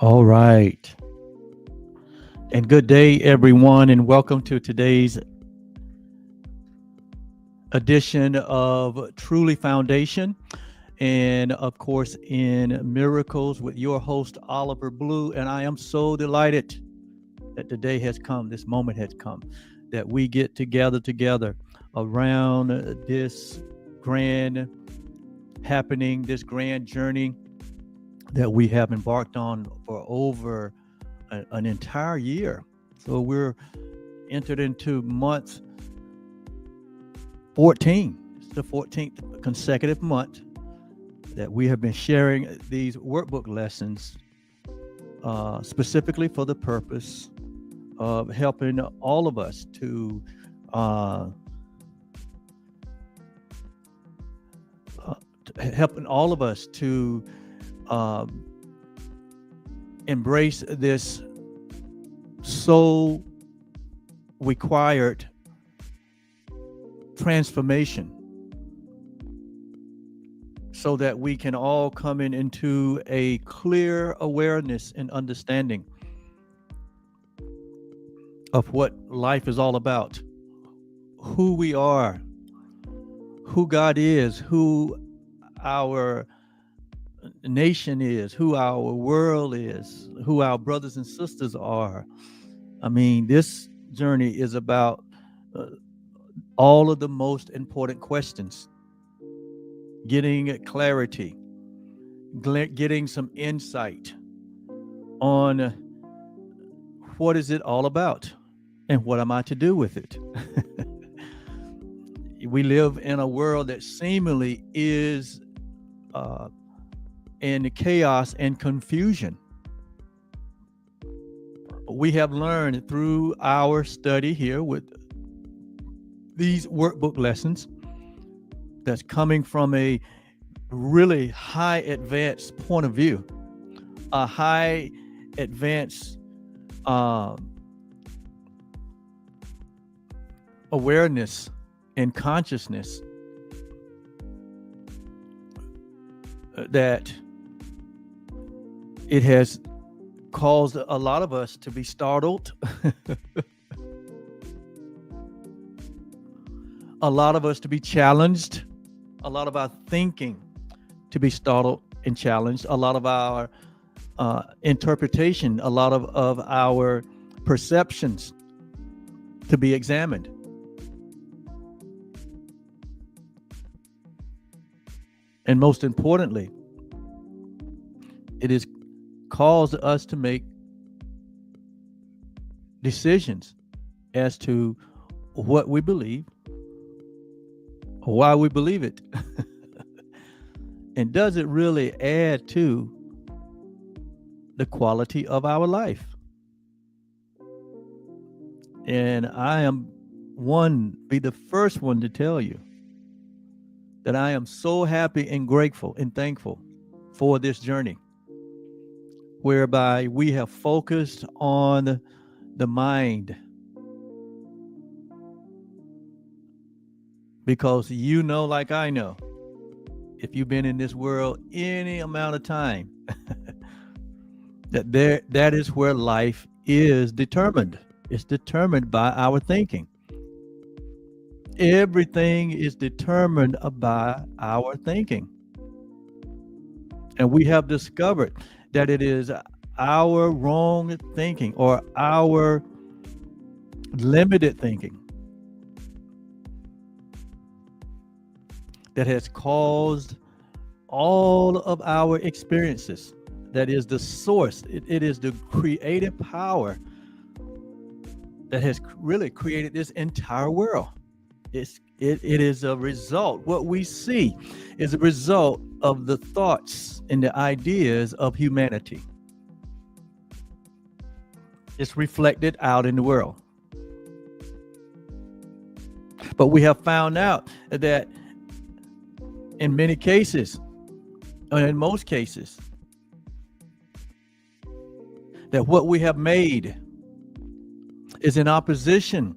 All right. And good day, everyone, and welcome to today's edition of Truly Foundation. And of course, in Miracles with your host, Oliver Blue. And I am so delighted that the day has come, this moment has come, that we get together around this grand happening, this grand journey that we have embarked on for over an entire year. So we're entered into month 14. It's the 14th consecutive month that we have been sharing these workbook lessons specifically for the purpose of helping all of us to embrace this so required transformation, so that we can all come into a clear awareness and understanding of what life is all about, who we are, who God is, who our nation is, who our world is, who our brothers and sisters are. I mean, this journey is about all of the most important questions, getting clarity, getting some insight on what is it all about and what am I to do with it. We live in a world that seemingly is in chaos and confusion. We have learned through our study here with these workbook lessons that's coming from a really high advanced point of view, a high advanced awareness and consciousness that it has caused a lot of us to be startled, a lot of us to be challenged, a lot of our thinking to be startled and challenged, a lot of our interpretation, a lot of our perceptions to be examined. And most importantly, it has caused us to make decisions as to what we believe, why we believe it, and does it really add to the quality of our life? And I am be the first one to tell you that I am so happy and grateful and thankful for this journey, whereby we have focused on the mind. Because you know, like I know, if you've been in this world any amount of time, that is where life is determined. It's determined by our thinking. Everything is determined by our thinking. And we have discovered that it is our wrong thinking or our limited thinking that has caused all of our experiences. That is the source. It is the creative power that has really created this entire world. It is a result. What we see is a result of the thoughts and the ideas of humanity. It's reflected out in the world. But we have found out that in many cases, or in most cases, that what we have made is in opposition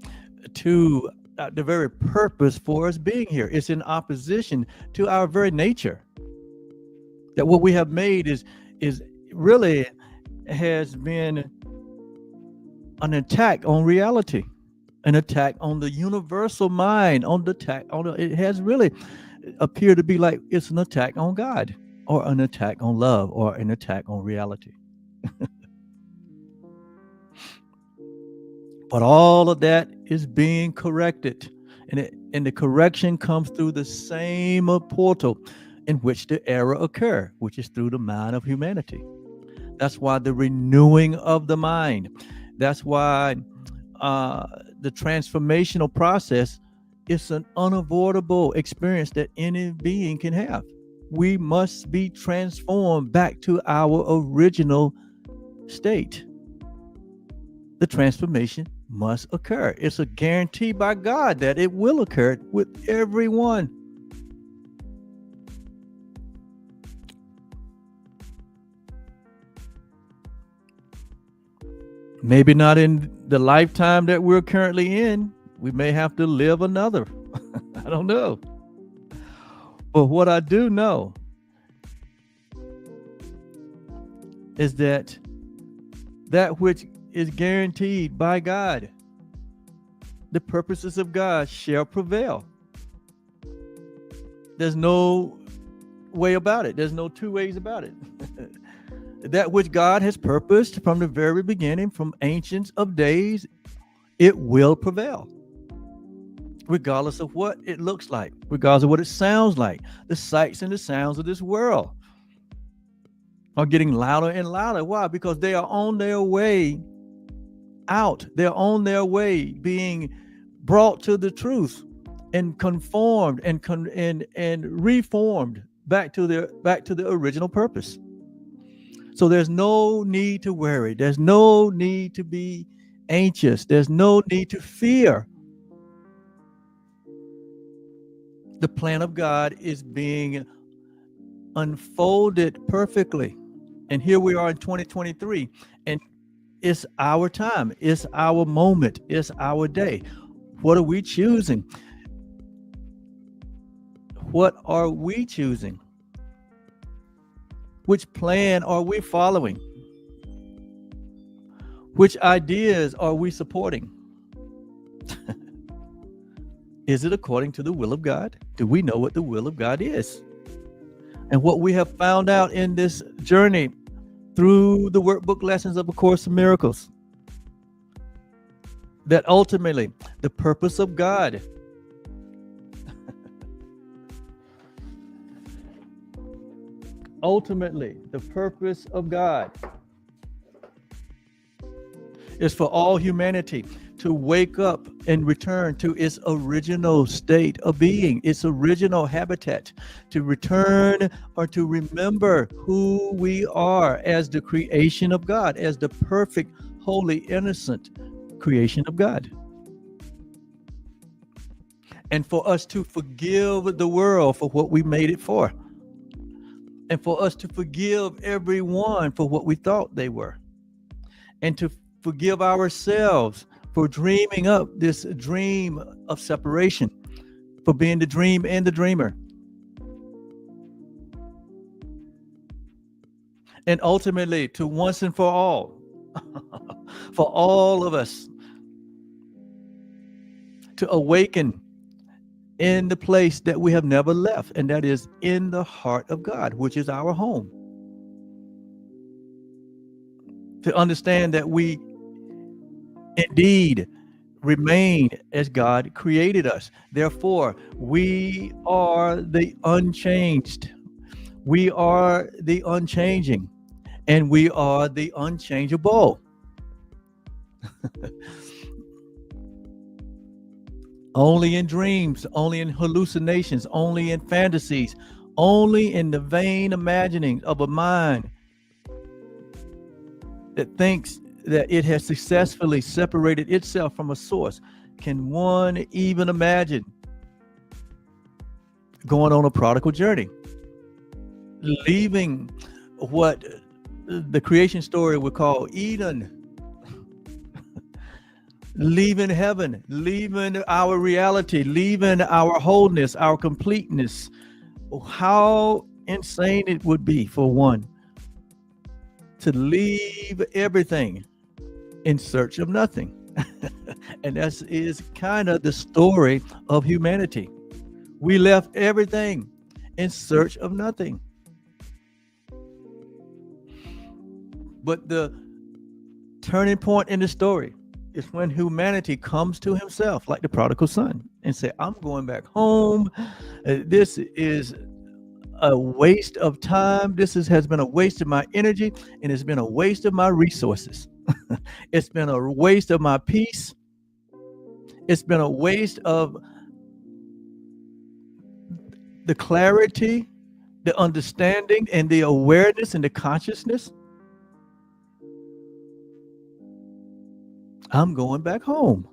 to the very purpose for us being here. It's in opposition to our very nature. That what we have made is really has been an attack on reality, an attack on the universal mind, on the attack on the, it has really appeared to be like it's an attack on God, or an attack on love, or an attack on reality. But all of that is being corrected, and the correction comes through the same portal in which the error occur, which is through the mind of humanity. That's why the renewing of the mind. That's why the transformational process is an unavoidable experience that any being can have. We must be transformed back to our original state. The transformation must occur. It's a guarantee by God that it will occur with everyone. Maybe not in the lifetime that we're currently in. We may have to live another. I don't know. But what I do know is that which is guaranteed by God, the purposes of God shall prevail. There's no way about it. There's no two ways about it. That which God has purposed from the very beginning, from ancients of days, it will prevail. Regardless of what it looks like, regardless of what it sounds like. The sights and the sounds of this world are getting louder and louder. Why? Because they are on their way out. They're on their way being brought to the truth and conformed and reformed back to the original purpose. So there's no need to worry. There's no need to be anxious. There's no need to fear. The plan of God is being unfolded perfectly. And here we are in 2023, and it's our time. It's our moment. It's our day. What are we choosing? What are we choosing? Which plan are we following? Which ideas are we supporting? Is it according to the will of God? Do we know what the will of God is? And what we have found out in this journey through the workbook lessons of A Course in Miracles, that ultimately the purpose of God ultimately the purpose of God is for all humanity to wake up and return to its original state of being, its original habitat, to return or to remember who we are as the creation of God, as the perfect, holy, innocent creation of God. And for us to forgive the world for what we made it for. And for us to forgive everyone for what we thought they were. And to forgive ourselves for dreaming up this dream of separation, for being the dream and the dreamer. And ultimately, to once and for all, for all of us, to awaken in the place that we have never left, and that is in the heart of God, which is our home. To understand that we indeed remain as God created us. Therefore, we are the unchanged. We are the unchanging, and we are the unchangeable. Only in dreams, only in hallucinations, only in fantasies, only in the vain imagining of a mind that thinks that it has successfully separated itself from a source can one even imagine going on a prodigal journey, leaving what the creation story would call Eden, leaving heaven, leaving our reality, leaving our wholeness, our completeness. How insane it would be for one to leave everything in search of nothing. And that is kind of the story of humanity. We left everything in search of nothing. But the turning point in the story is when humanity comes to himself, like the prodigal son, and say, I'm going back home. This is a waste of time. This has been a waste of my energy, and it's been a waste of my resources. It's been a waste of my peace. It's been a waste of the clarity, the understanding, and the awareness and the consciousness. I'm going back home.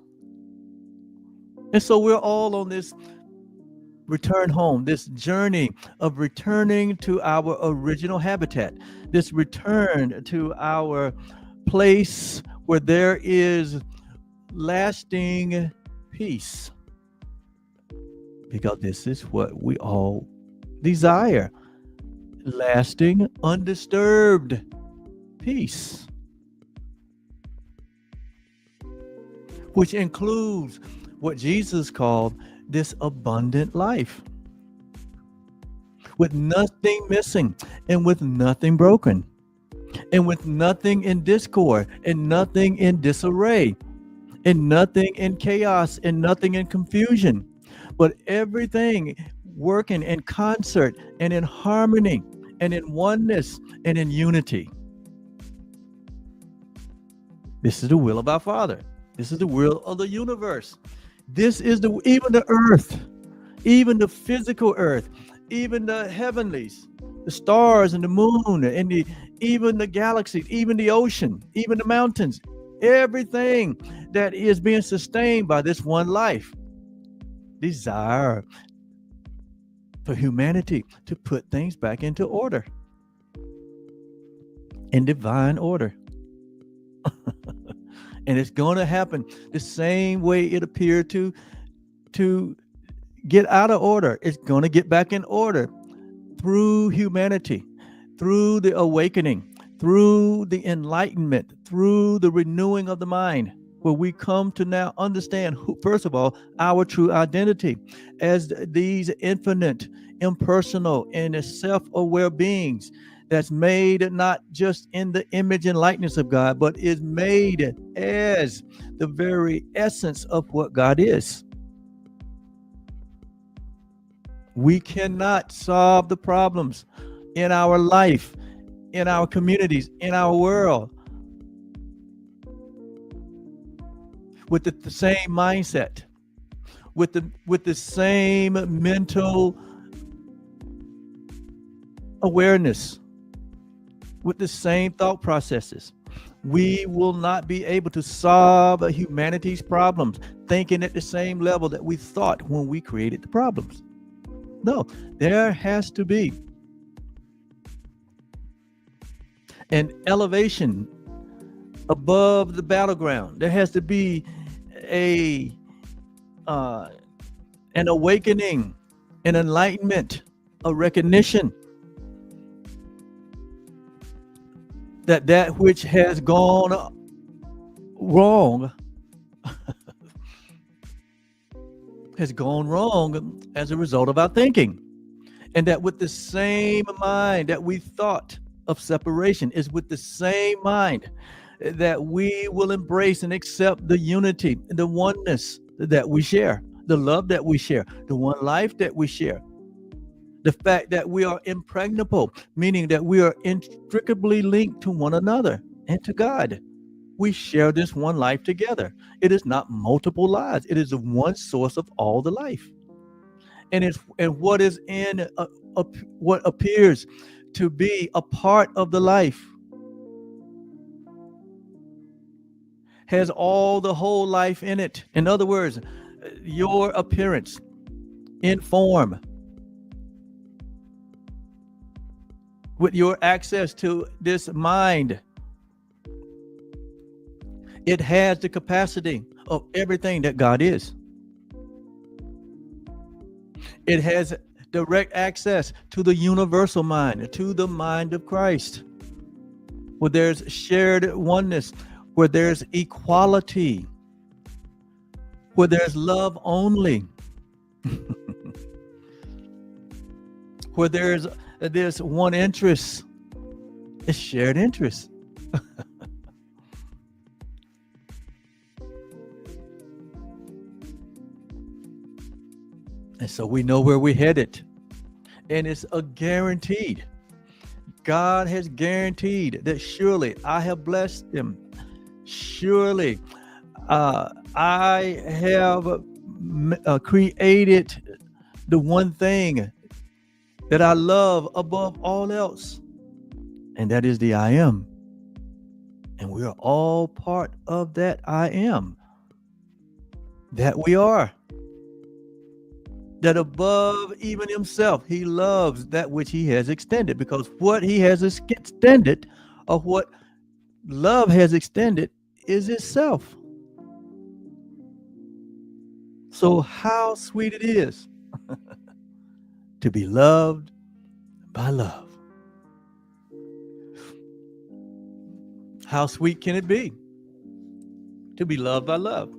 And so we're all on this return home, this journey of returning to our original habitat, this return to our place where there is lasting peace. Because this is what we all desire: lasting, undisturbed peace, which includes what Jesus called this abundant life, with nothing missing and with nothing broken, and with nothing in discord and nothing in disarray and nothing in chaos and nothing in confusion, but everything working in concert and in harmony and in oneness and in unity. This is the will of our Father. This is the will of the universe. This is even the earth, even the physical earth, even the heavenlies, the stars and the moon, and even the galaxies, even the ocean, even the mountains, everything that is being sustained by this one life. Desire for humanity to put things back into order, in divine order. And it's going to happen the same way it appeared to get out of order. It's going to get back in order through humanity, through the awakening, through the enlightenment, through the renewing of the mind, where we come to now understand, first of all, our true identity as these infinite, impersonal, and self-aware beings that's made not just in the image and likeness of God, but is made as the very essence of what God is. We cannot solve the problems in our life, in our communities, in our world with the same mindset, with the same mental awareness, with the same thought processes. We will not be able to solve humanity's problems thinking at the same level that we thought when we created the problems. No, there has to be an elevation above the battleground. There has to be an awakening, an enlightenment, a recognition that which has gone wrong has gone wrong as a result of our thinking, and that with the same mind that we thought of separation is with the same mind that we will embrace and accept the unity, the oneness that we share, the love that we share, the one life that we share. The fact that we are impregnable, meaning that we are intricately linked to one another and to God. We share this one life together. It is not multiple lives. It is the one source of all the life. And what is in what appears to be a part of the life has all the whole life in it. In other words, your appearance in form, with your access to this mind, it has the capacity of everything that God is. It has direct access to the universal mind, to the mind of Christ. where there's shared oneness, where there's equality, where there's love only, where there's one interest, it's shared interest. And so we know where we're headed. And it's a guaranteed. God has guaranteed that surely I have blessed him. Surely I have created the one thing that I love above all else. And that is the I am. And we are all part of that I am. That we are. That above even himself, he loves that which he has extended, because what he has extended, or what love has extended, is itself. So how sweet it is to be loved by love. How sweet can it be to be loved by love?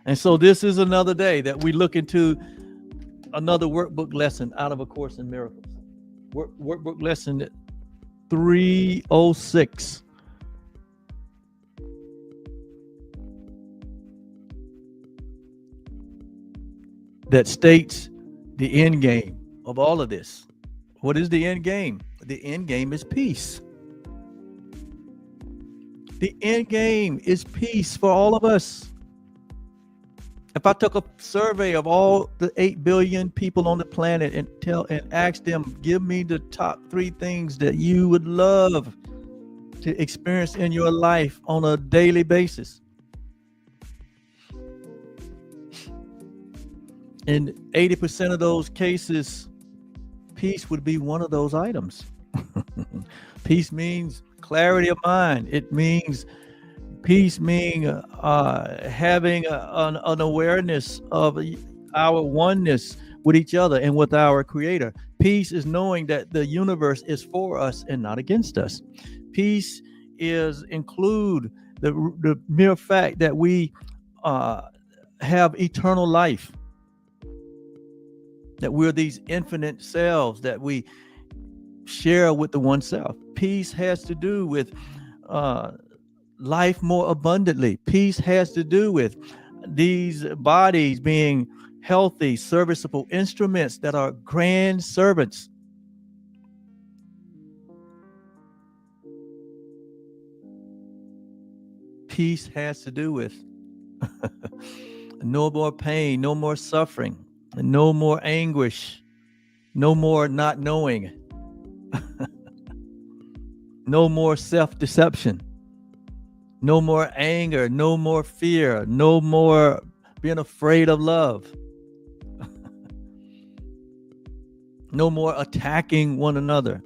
And so this is another day that we look into another workbook lesson out of A Course in Miracles. Workbook lesson 306. That states the end game of all of this. What is the end game? The end game is peace. The end game is peace for all of us. If I took a survey of all the 8 billion people on the planet and asked them, give me the top 3 things that you would love to experience in your life on a daily basis. In 80% of those cases, peace would be one of those items. Peace means clarity of mind. It means peace means having an awareness of our oneness with each other and with our Creator. Peace is knowing that the universe is for us and not against us. Peace include the mere fact that we have eternal life, that we're these infinite selves that we share with the one self. Peace has to do with life more abundantly. Peace has to do with these bodies being healthy, serviceable instruments that are grand servants. Peace has to do with no more pain, no more suffering, no more anguish, no more not knowing, no more self-deception, no more anger, no more fear, no more being afraid of love, no more attacking one another,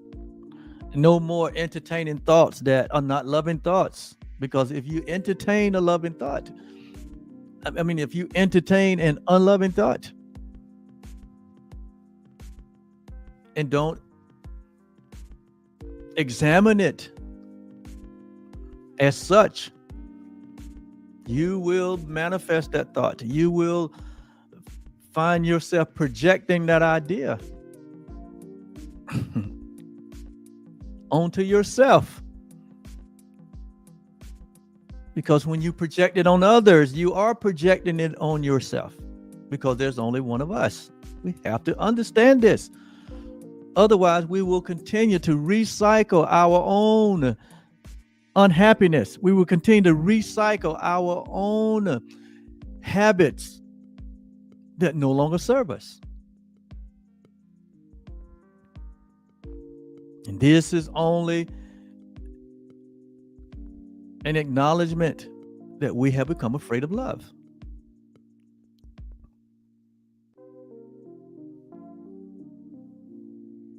no more entertaining thoughts that are not loving thoughts. Because if you entertain a loving thought, if you entertain an unloving thought and don't examine it as such, you will manifest that thought. You will find yourself projecting that idea onto yourself. Because when you project it on others, you are projecting it on yourself, because there's only one of us. We have to understand this. Otherwise, we will continue to recycle our own unhappiness. We will continue to recycle our own habits that no longer serve us. And this is only an acknowledgement that we have become afraid of love.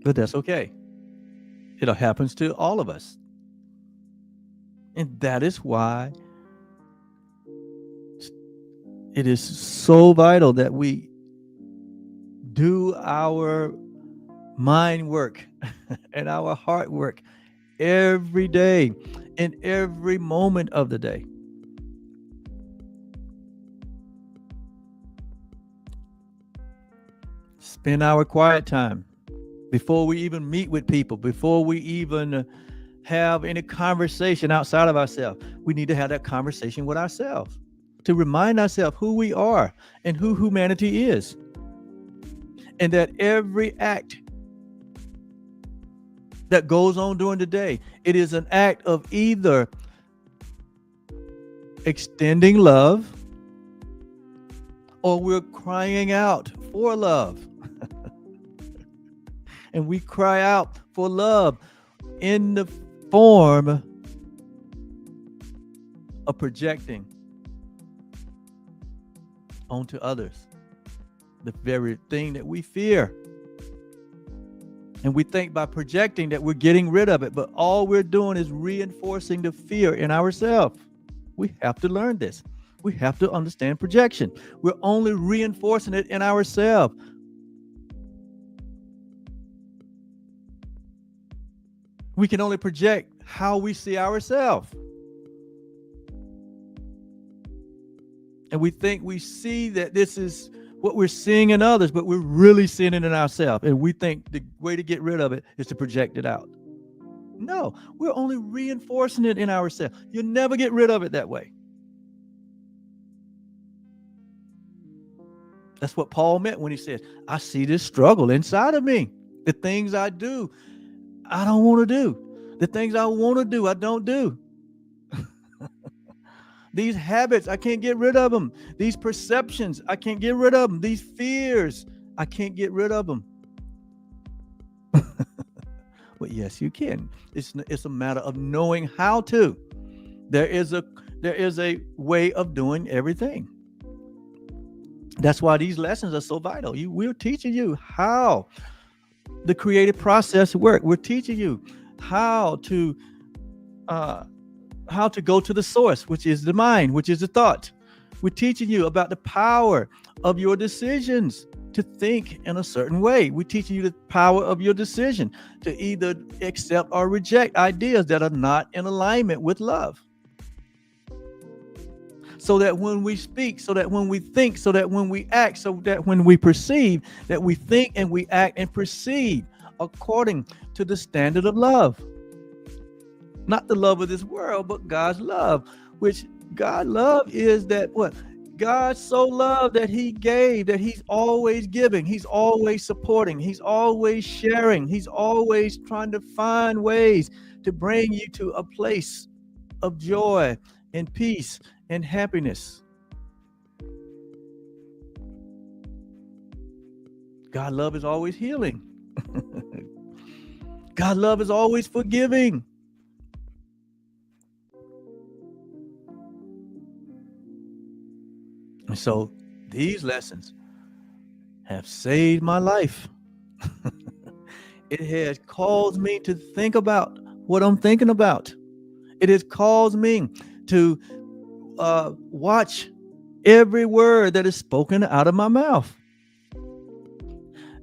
But that's okay. It happens to all of us. And that is why it is so vital that we do our mind work and our heart work every day, in every moment of the day. Spend our quiet time before we even meet with people, before we even have any conversation outside of ourselves. We need to have that conversation with ourselves to remind ourselves who we are and who humanity is. And that every act that goes on during the day, it is an act of either extending love or we're crying out for love. And we cry out for love in the form of projecting onto others the very thing that we fear. And we think by projecting that we're getting rid of it, but all we're doing is reinforcing the fear in ourselves. We have to learn this. We have to understand projection. We're only reinforcing it in ourselves. We can only project how we see ourselves. And we think we see that this is what we're seeing in others, but we're really seeing it in ourselves. And we think the way to get rid of it is to project it out. No, we're only reinforcing it in ourselves. You'll never get rid of it that way. That's what Paul meant when he said, I see this struggle inside of me. The things I do, I don't want to do. The things I want to do, I don't do. These habits, I can't get rid of them. These perceptions, I can't get rid of them. These fears, I can't get rid of them. But yes, you can. It's a matter of knowing how to. There is a way of doing everything. That's why these lessons are so vital. We're teaching you how the creative process works. We're teaching you how to go to the source, which is the mind, which is the thought. We're teaching you about the power of your decisions to think in a certain way. We're teaching you the power of your decision to either accept or reject ideas that are not in alignment with love. So that when we speak, so that when we think, so that when we act, so that when we perceive, that we think and we act and perceive according to the standard of love. Not the love of this world, but God's love, which God's love is that what? God so loved that he gave, that he's always giving, he's always supporting, he's always sharing, he's always trying to find ways to bring you to a place of joy and peace and happiness. God's love is always healing. God's love is always forgiving. And so these lessons have saved my life. It has caused me to think about what I'm thinking about. It has caused me to watch every word that is spoken out of my mouth.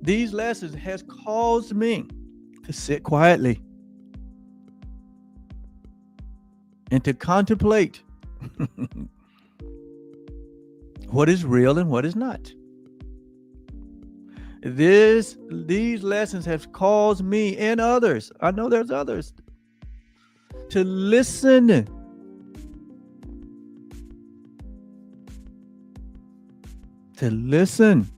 These lessons has caused me to sit quietly and to contemplate what is real and what is not. These lessons have caused me and others, I know there's others, to listen. To listen.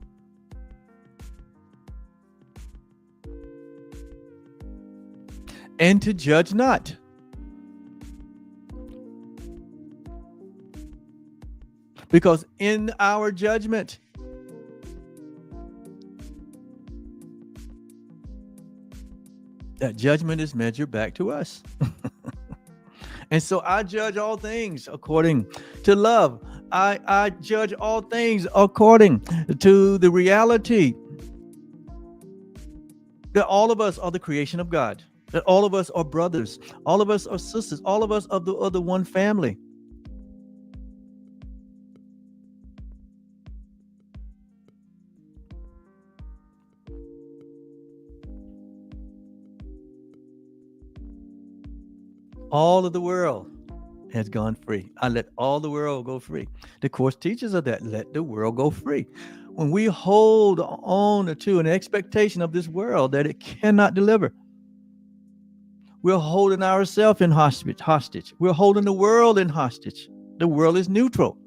And to judge not. Because in our judgment, that judgment is measured back to us. And so I judge all things according to love. I judge all things according to the reality that all of us are the creation of God, that all of us are brothers, all of us are sisters, all of us are the one family. All of the world has gone free. I let all the world go free. The Course teaches us that. Let the world go free. When we hold on to an expectation of this world that it cannot deliver, we're holding ourselves in hostage. We're holding the world in hostage. The world is neutral.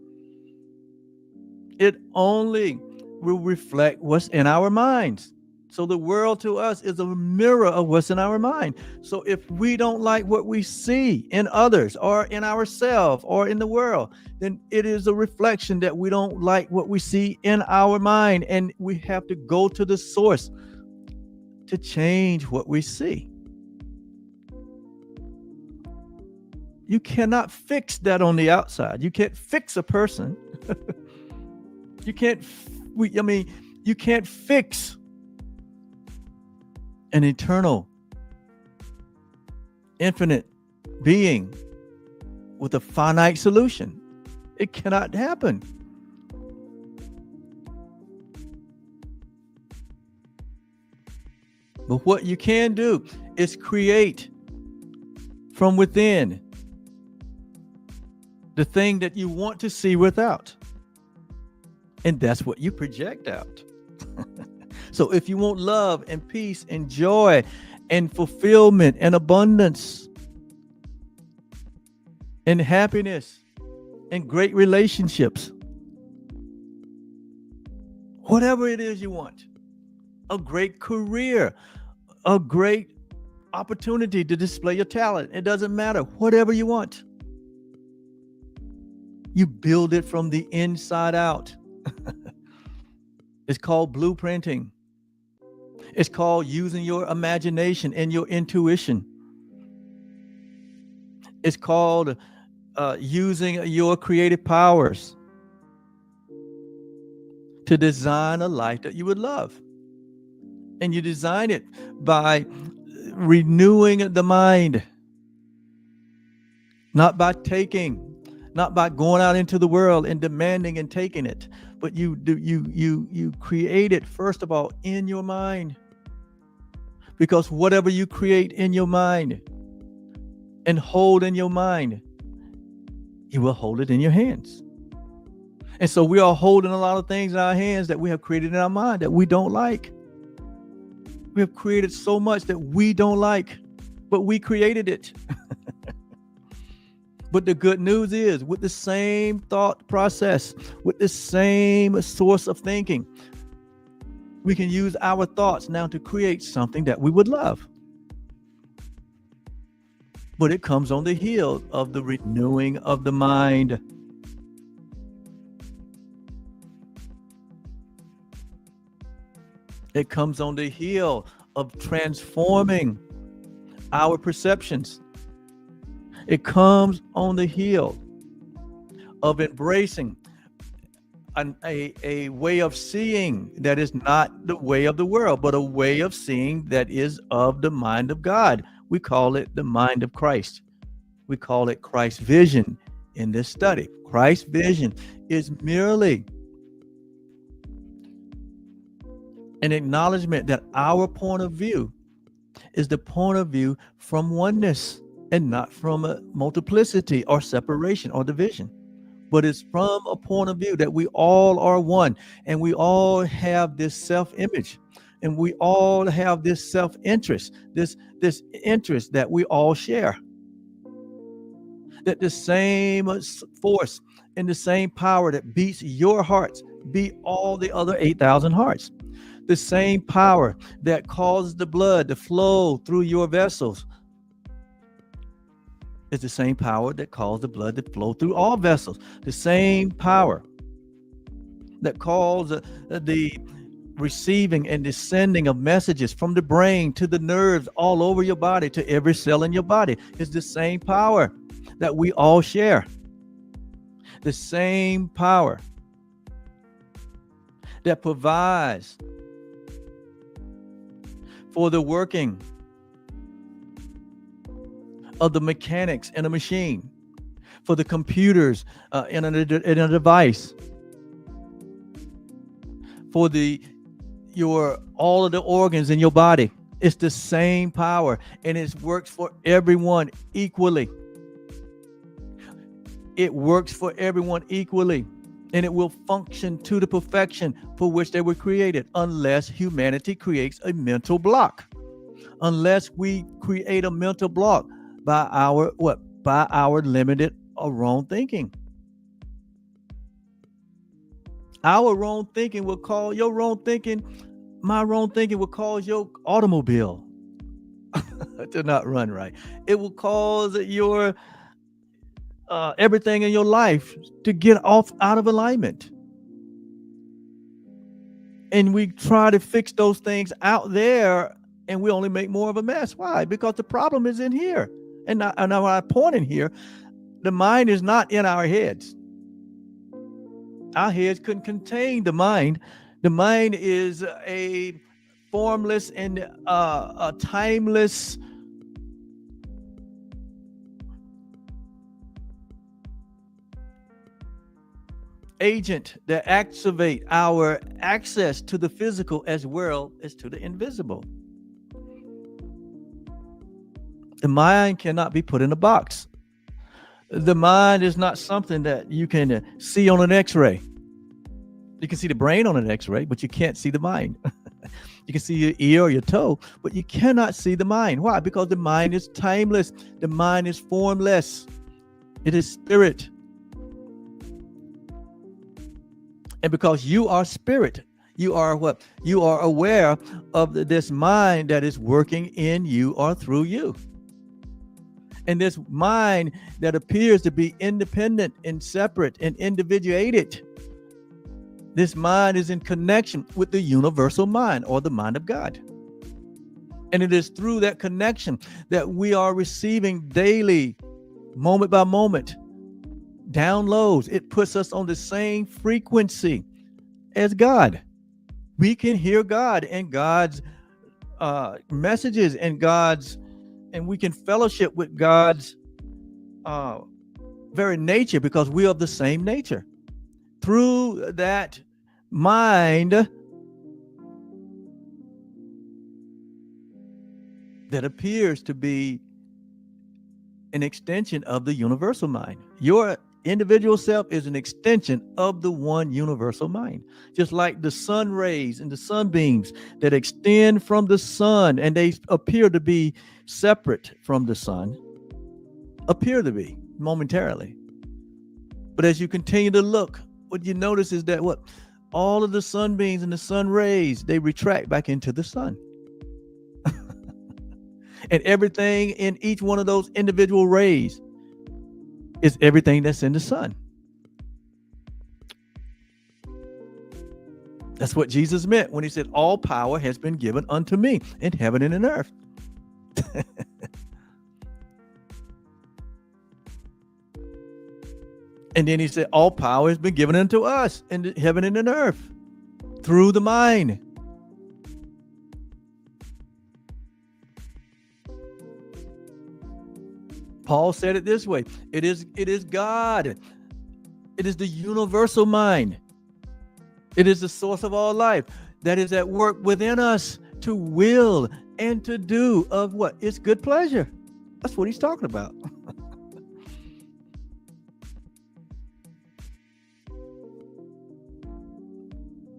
It only will reflect what's in our minds. So the world to us is a mirror of what's in our mind. So if we don't like what we see in others or in ourselves or in the world, then it is a reflection that we don't like what we see in our mind. And we have to go to the source to change what we see. You cannot fix that on the outside. You can't fix a person. You can't fix an eternal, infinite being with a finite solution. It cannot happen. But what you can do is create from within the thing that you want to see without. And that's what you project out. So if you want love and peace and joy and fulfillment and abundance and happiness and great relationships, whatever it is you want, a great career, a great opportunity to display your talent, it doesn't matter, whatever you want, you build it from the inside out. It's called blueprinting. It's called using your imagination and your intuition. It's called using your creative powers to design a life that you would love. And you design it by renewing the mind, not by going out into the world and demanding and taking it, but you create it first of all in your mind. Because whatever you create in your mind and hold in your mind, you will hold it in your hands. And so we are holding a lot of things in our hands that we have created in our mind that we don't like. We have created so much that we don't like, but we created it. But the good news is, with the same thought process, with the same source of thinking, we can use our thoughts now to create something that we would love. But it comes on the heel of the renewing of the mind. It comes on the heel of transforming our perceptions. It comes on the heel of embracing a way of seeing that is not the way of the world, but a way of seeing that is of the mind of God. We call it the mind of Christ. We call it Christ's vision in this study. Christ's vision is merely an acknowledgement that our point of view is the point of view from oneness and not from a multiplicity or separation or division. But it's from a point of view that we all are one, and we all have this self-image, and we all have this self-interest, this interest that we all share. That the same force and the same power that beats your hearts beat all the other 8,000 hearts. The same power that causes the blood to flow through your vessels is the same power that causes the blood to flow through all vessels. The same power that causes the receiving and descending of messages from the brain to the nerves all over your body to every cell in your body is the same power that we all share. The same power that provides for the working of the mechanics in a machine, for the computers in a device, for all of the organs in your body It's the same power, and it works for everyone equally. It works for everyone equally, and it will function to the perfection for which they were created, unless humanity creates a mental block. Unless we create a mental block by our By our limited or wrong thinking. Our wrong thinking will cause your wrong thinking. My wrong thinking will cause your automobile to not run right. It will cause your everything in your life to get out of alignment. And we try to fix those things out there, and we only make more of a mess. Why? Because the problem is in here. And I point in here, the mind is not in our heads. Our heads couldn't contain the mind. The mind is a formless and a timeless agent that activate our access to the physical as well as to the invisible. The mind cannot be put in a box. The mind is not something that you can see on an x-ray. You can see the brain on an x-ray, but you can't see the mind. You can see your ear or your toe, but you cannot see the mind. Why? Because the mind is timeless. The mind is formless. It is spirit. And because you are spirit, you are what? You are aware of this mind that is working in you or through you. And this mind that appears to be independent and separate and individuated, this mind is in connection with the universal mind, or the mind of God. And it is through that connection that we are receiving daily, moment by moment, downloads. It puts us on the same frequency as God. We can hear God and God's messages and we can fellowship with God's very nature, because we are of the same nature. Through that mind that appears to be an extension of the universal mind. Your individual self is an extension of the one universal mind. Just like the sun rays and the sunbeams that extend from the sun, and they appear to be separate from the sun, appear to be momentarily. But as you continue to look, what you notice is that all of the sunbeams and the sun rays, they retract back into the sun. And everything in each one of those individual rays is everything that's in the sun. That's what Jesus meant when he said, all power has been given unto me in heaven and in earth. And then he said, all power has been given unto us in heaven and in earth through the mind. Paul said it this way: it is God. It is the universal mind. It is the source of all life that is at work within us to will and to do of what? Its good pleasure. That's what he's talking about.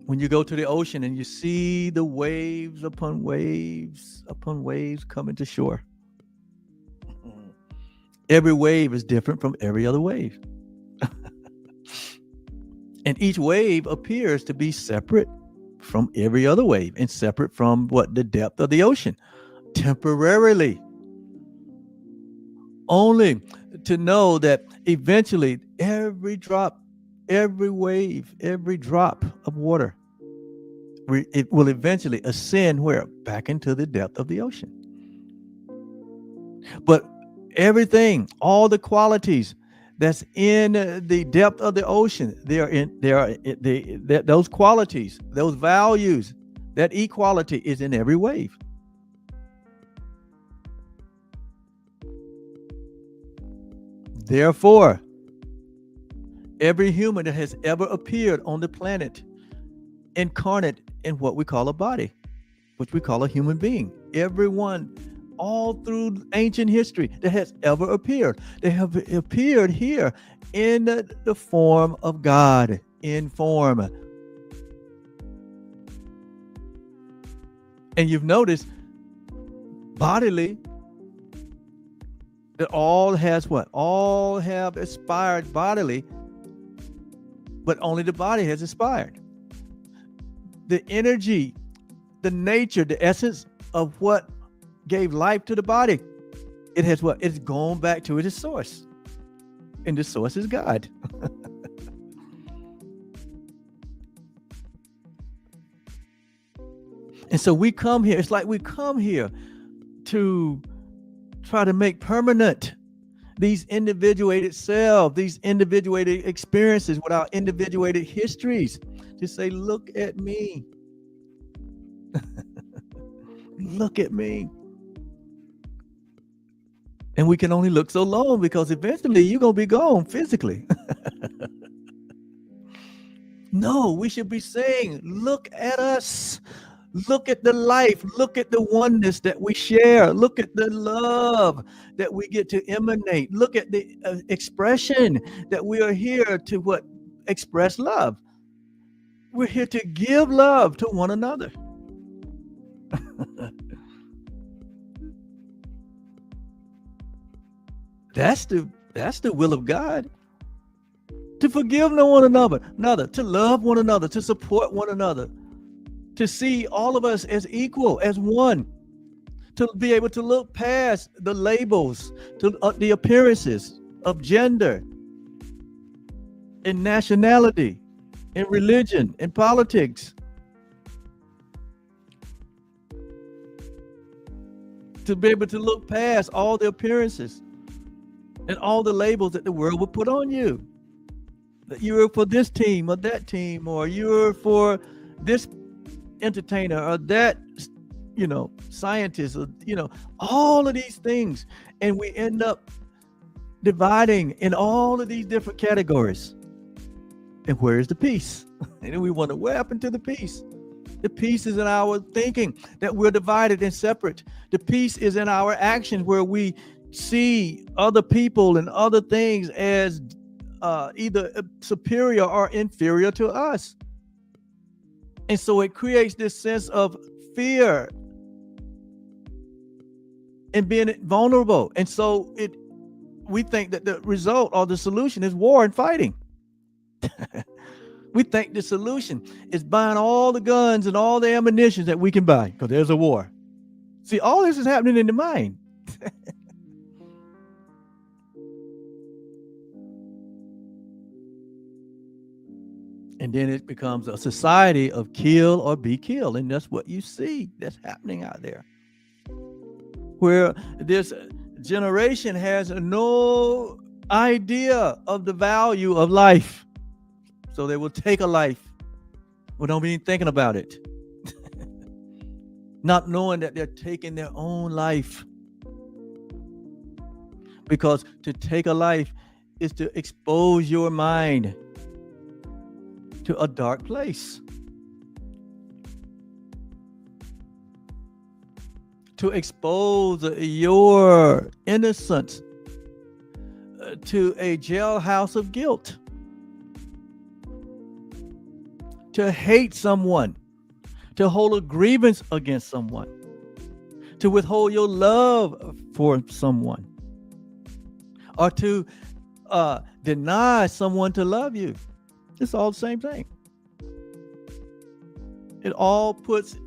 When you go to the ocean and you see the waves upon waves coming to shore, every wave is different from every other wave. And each wave appears to be separate from every other wave and separate from the depth of the ocean, temporarily. Only to know that eventually every drop, every wave, every drop of water, it will eventually ascend where? Back into the depth of the ocean. But everything, all the qualities that's in the depth of the ocean, those qualities, those values, that equality is in every wave. Therefore, every human that has ever appeared on the planet, incarnate in what we call a body, which we call a human being, everyone all through ancient history that has ever appeared. They have appeared here in the form of God, in form. And you've noticed bodily that all has what? All have aspired bodily, but only the body has aspired. The energy, the nature, the essence of what gave life to the body, it has what? It's gone back to its source. And the source is God. And so we come here, it's like we come here to try to make permanent these individuated selves, these individuated experiences with our individuated histories, to say, look at me. Look at me. And we can only look so long, because eventually you're going to be gone physically. No, we should be saying, look at us. Look at the life. Look at the oneness that we share. Look at the love that we get to emanate. Look at the expression that we are here to what? Express love. We're here to give love to one another. That's the will of God. To forgive one another, to love one another, to support one another, to see all of us as equal, as one, to be able to look past the labels, to the appearances of gender and nationality and religion and politics, to be able to look past all the appearances and all the labels that the world would put on you. That you're for this team or that team, or you're for this entertainer or that, scientist, or, all of these things. And we end up dividing in all of these different categories. And where is the peace? And we wonder, what happened to the peace? The peace is in our thinking, that we're divided and separate. The peace is in our actions, where we see other people and other things as either superior or inferior to us. And so it creates this sense of fear and being vulnerable. And so we think that the result or the solution is war and fighting. We think the solution is buying all the guns and all the ammunition that we can buy, because there's a war. See, all this is happening in the mind. And then it becomes a society of kill or be killed. And that's what you see that's happening out there, where this generation has no idea of the value of life. So they will take a life, but don't be even thinking about it. Not knowing that they're taking their own life. Because to take a life is to expose your mind to a dark place, to expose your innocence to a jailhouse of guilt, to hate someone, to hold a grievance against someone, to withhold your love for someone, or to deny someone to love you. It's all the same thing. It all puts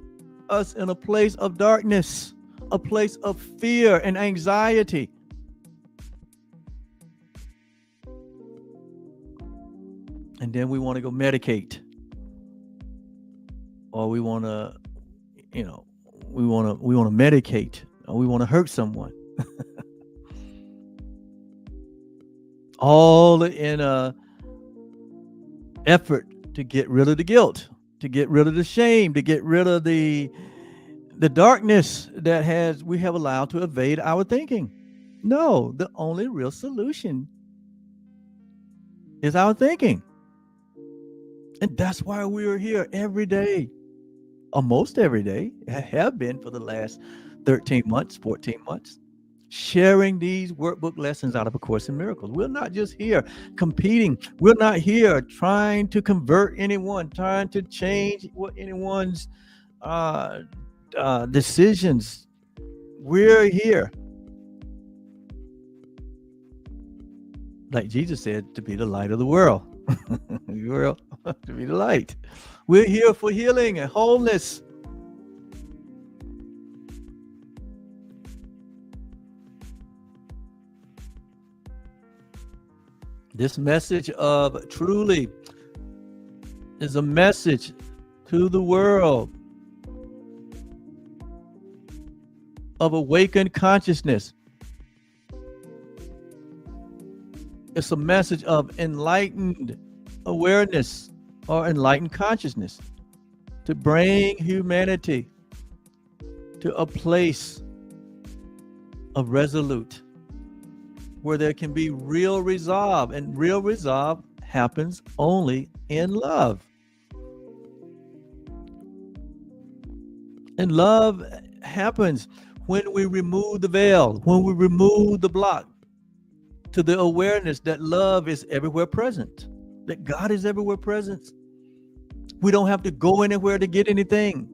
us in a place of darkness, a place of fear and anxiety. And then we want to go medicate, or we want to, we want to medicate, or we want to hurt someone. All in a effort to get rid of the guilt, to get rid of the shame, to get rid of the darkness that we have allowed to evade our thinking. No, the only real solution is our thinking. And that's why we are here every day, almost every day, have been for the last 13 months, 14 months, sharing these workbook lessons out of A Course in Miracles. We're not just here competing. We're not here trying to convert anyone, trying to change what anyone's decisions. We're here, like Jesus said, to be the light of the world. To be the light. We're here for healing and wholeness. This message of truly is a message to the world of awakened consciousness. It's a message of enlightened awareness or enlightened consciousness to bring humanity to a place of resolute where there can be real resolve, and real resolve happens only in love. And love happens when we remove the veil, when we remove the block to the awareness that love is everywhere present, that God is everywhere present. We don't have to go anywhere to get anything.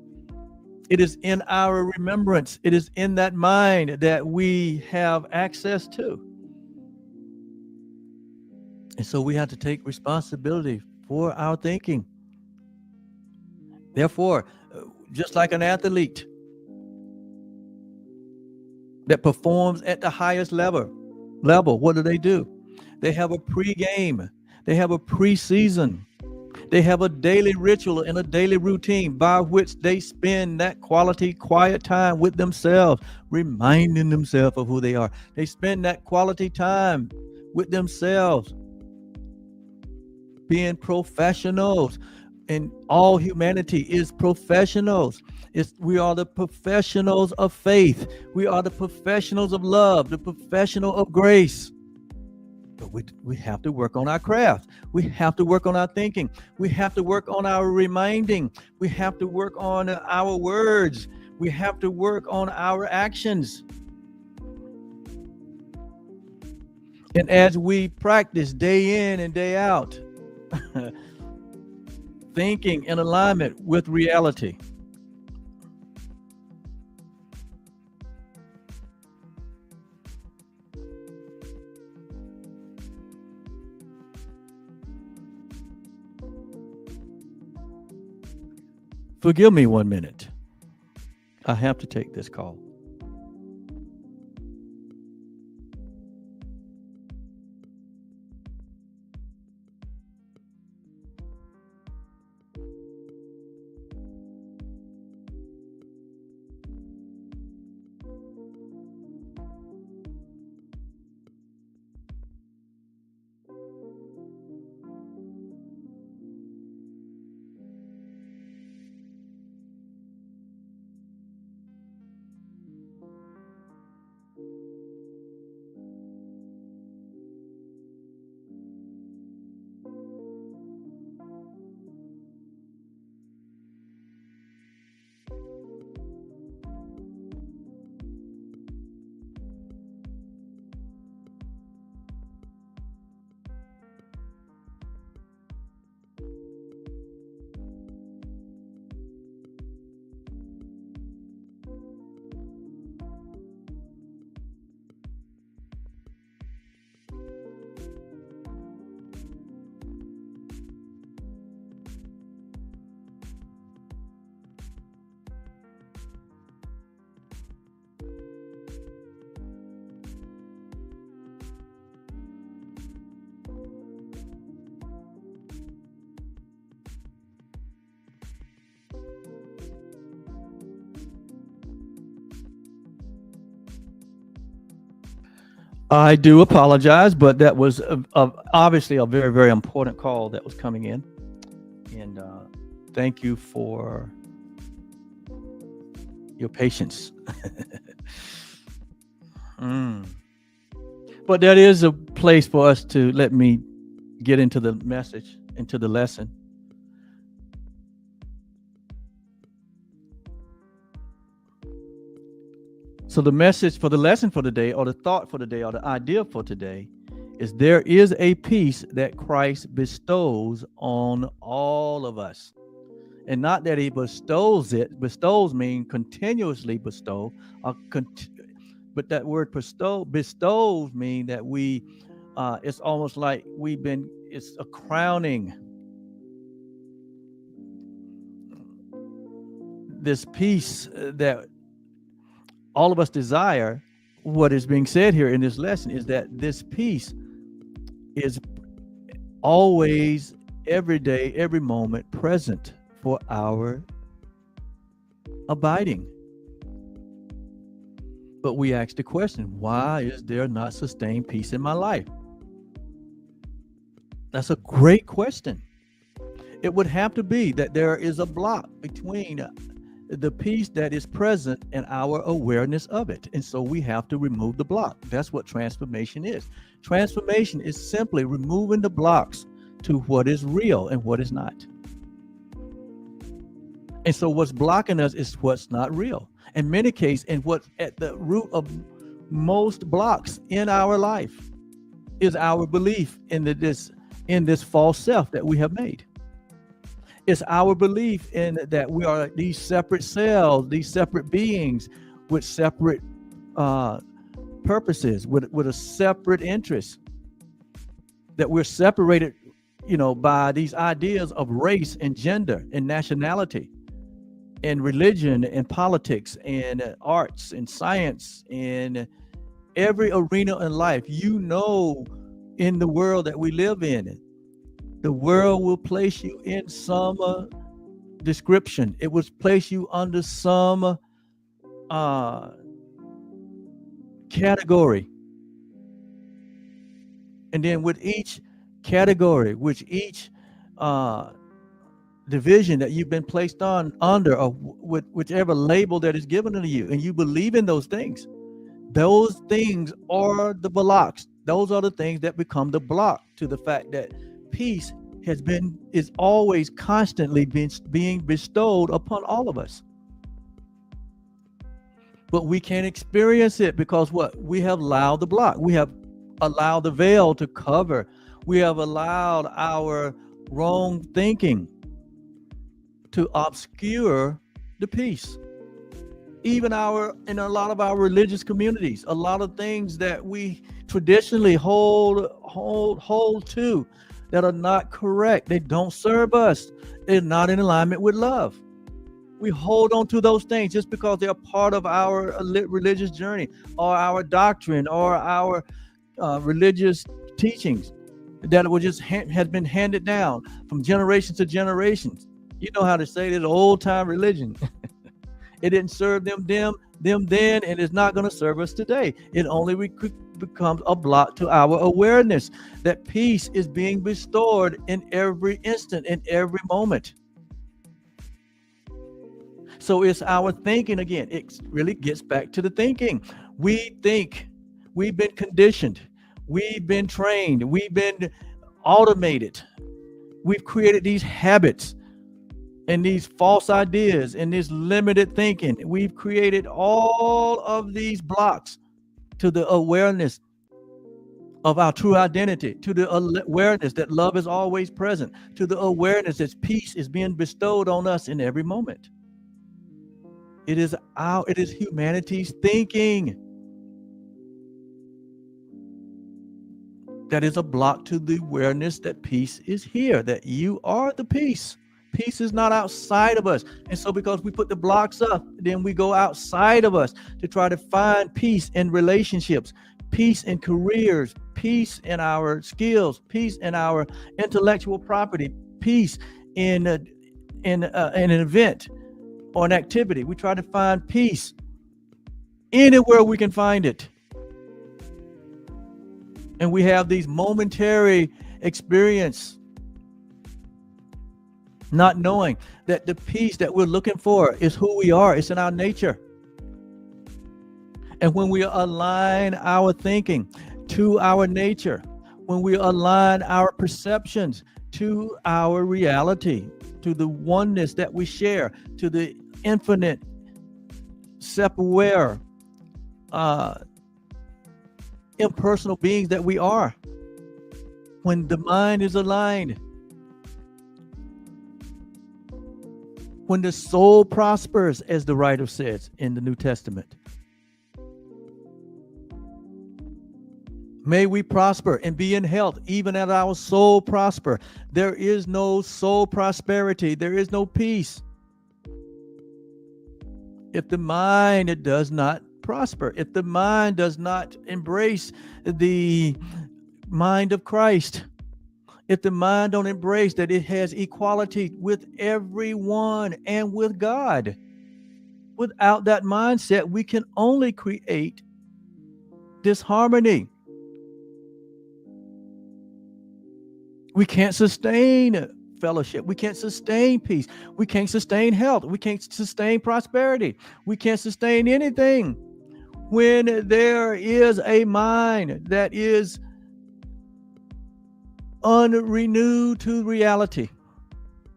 It is in our remembrance. It is in that mind that we have access to. And so we have to take responsibility for our thinking. Therefore, just like an athlete that performs at the highest level, what do? They have a pre-game. They have a pre-season. They have a daily ritual and a daily routine by which they spend that quality quiet time with themselves, reminding themselves of who they are. They spend that quality time with themselves, being professionals. And all humanity is professionals. We are the professionals of faith. We are the professionals of love, the professional of grace. But we have to work on our craft. We have to work on our thinking. We have to work on our reminding. We have to work on our words. We have to work on our actions. And as we practice day in and day out, thinking in alignment with reality, forgive me 1 minute. I have to take this call. I do apologize, but that was obviously a very, very important call that was coming in. And thank you for your patience. But that is a place for us to let me get into the message, into the lesson. So the message for the lesson for today, or the thought for today, or the idea for today is there is a peace that Christ bestows on all of us. And not that he bestows it. Bestows mean continuously bestow, but that word bestows mean that it's almost like it's a crowning. This peace that all of us desire. What is being said here in this lesson is that this peace is always, every day, every moment present for our abiding. But we ask the question, why is there not sustained peace in my life? That's a great question. It would have to be that there is a block between the peace that is present and our awareness of it. And so we have to remove the block. That's what transformation is. Transformation is simply removing the blocks to what is real and what is not. And so what's blocking us is what's not real. In many cases, and what's at the root of most blocks in our life is our belief in this false self that we have made. It's our belief in that we are these separate selves, these separate beings with separate purposes, with a separate interest. That we're separated, by these ideas of race and gender and nationality, and religion and politics and arts and science and every arena in life. In the world that we live in, the world will place you in some description. It will place you under some category. And then with each category, each division that you've been placed under, or with whichever label that is given to you, and you believe in those things are the blocks. Those are the things that become the block to the fact that peace is always constantly being bestowed upon all of us. But we can't experience it because we have allowed the block. We have allowed the veil to cover. We have allowed our wrong thinking to obscure the peace. Even in a lot of our religious communities, a lot of things that we traditionally hold to that are not correct. They don't serve us. They're not in alignment with love. We hold on to those things just because they're part of our religious journey, or our doctrine, or our religious teachings that has been handed down from generation to generations. You know how to say this old time religion. It didn't serve them then, and it's not going to serve us today. It only becomes a block to our awareness that peace is being bestowed in every instant, in every moment. So it's our thinking again. It really gets back to the thinking. We think, we've been conditioned, we've been trained, we've been automated. We've created these habits and these false ideas and this limited thinking. We've created all of these blocks to the awareness of our true identity, to the awareness that love is always present, to the awareness that peace is being bestowed on us in every moment. It is humanity's thinking that is a block to the awareness that peace is here, that you are the peace. Peace is not outside of us. And so because we put the blocks up, then we go outside of us to try to find peace in relationships, peace in careers, peace in our skills, peace in our intellectual property, peace in an event or an activity. We try to find peace anywhere we can find it. And we have these momentary experience, not knowing that the peace that we're looking for is who we are. It's in our nature. And when we align our thinking to our nature, when we align our perceptions to our reality, to the oneness that we share, to the infinite self-aware impersonal beings that we are. When the mind is aligned, when the soul prospers, as the writer says in the New Testament. May we prosper and be in health, even as our soul prosper. There is no soul prosperity. There is no peace if the mind does not prosper, if the mind does not embrace the mind of Christ, if the mind don't embrace that it has equality with everyone and with God. Without that mindset, we can only create disharmony. We can't sustain fellowship. We can't sustain peace. We can't sustain health. We can't sustain prosperity. We can't sustain anything when there is a mind that is unrenewed to reality.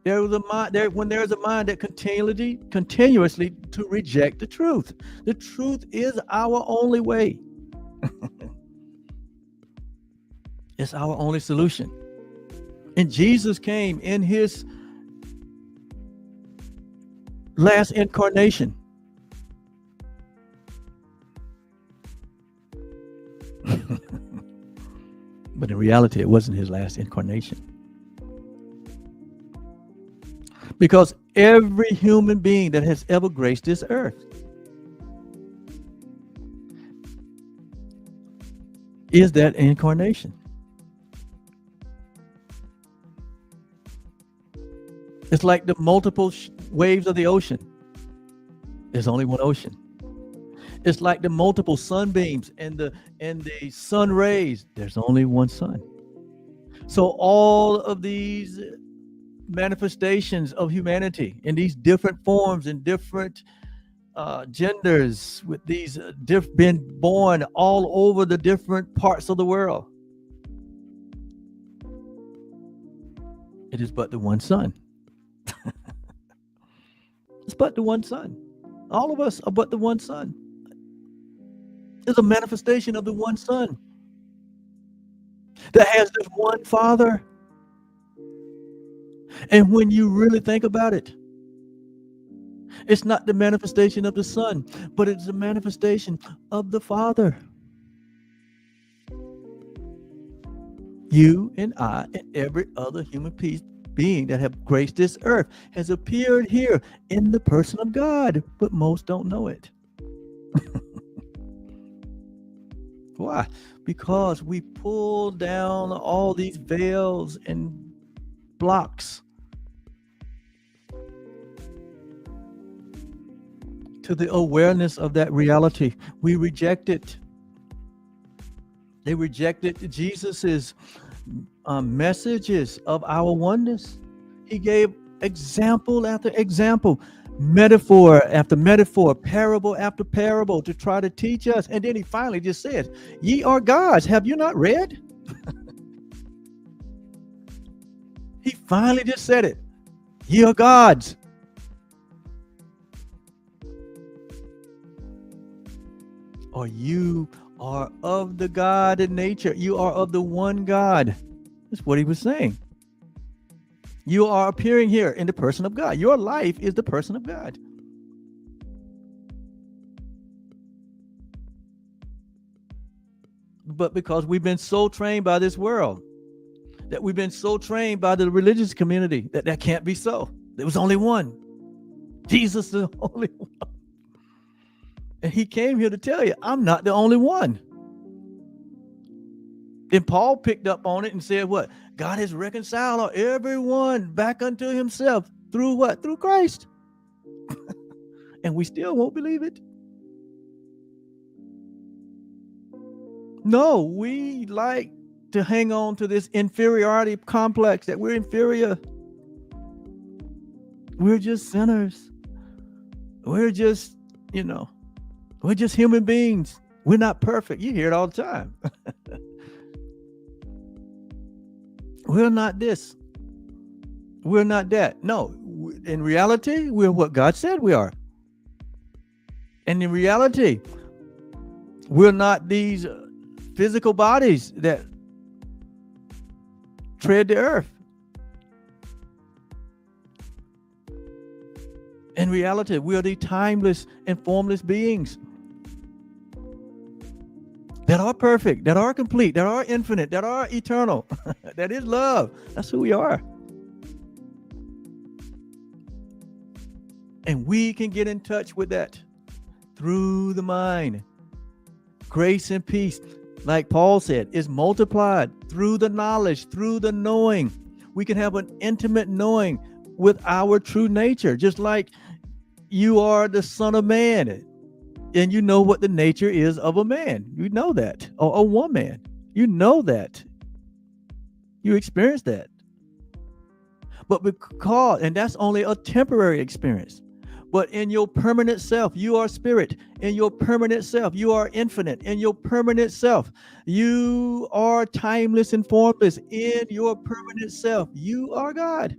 There was a mind when there's a mind that continuously to reject the truth. The truth is our only way. It's our only solution. And Jesus came in his last incarnation. But in reality, it wasn't his last incarnation. Because every human being that has ever graced this earth is that incarnation. It's like the multiple waves of the ocean. There's only one ocean. It's like the multiple sunbeams and the sun rays. There's only one sun. So all of these manifestations of humanity in these different forms and different genders, with these been born all over the different parts of the world. It is but the one sun. It's but the one sun. All of us are but the one sun. It's a manifestation of the one sun that has this one Father. And when you really think about it, it's not the manifestation of the Son, but it's the manifestation of the Father. You and I and every other human being that have graced this earth has appeared here in the person of God, but most don't know it. Why? Because we pull down all these veils and blocks to the awareness of that reality. We reject it. They rejected Jesus's messages of our oneness. He gave example after example, metaphor after metaphor, parable after parable to try to teach us. And then he finally just says, ye are gods. Have you not read? He finally just said it. Ye are gods. Or you are of the God in nature. You are of the one God. That's what he was saying. You are appearing here in the person of God. Your life is the person of God. But because we've been so trained by this world, that we've been so trained by the religious community, that can't be so. There was only one. Jesus is the only one. And he came here to tell you, I'm not the only one. Then Paul picked up on it and said what? God has reconciled everyone back unto himself through what? Through Christ. And we still won't believe it. No, we like to hang on to this inferiority complex that we're inferior. We're just sinners. We're just, we're just human beings. We're not perfect. You hear it all the time. We're not this. We're not that. No, in reality, we're what God said we are. And in reality, We're not these physical bodies that tread the earth. In reality, we are the timeless and formless beings that are perfect, that are complete, that are infinite, that are eternal, that is love. That's who we are. And we can get in touch with that through the mind. Grace and peace, like Paul said, is multiplied through the knowledge, through the knowing. We can have an intimate knowing with our true nature, just like you are the Son of Man, and you know what the nature is of a man. You know that, or a woman. You know that. You experience that. But because, and that's only a temporary experience. But in your permanent self, you are spirit. In your permanent self, you are infinite. In your permanent self, you are timeless and formless. In your permanent self, you are God.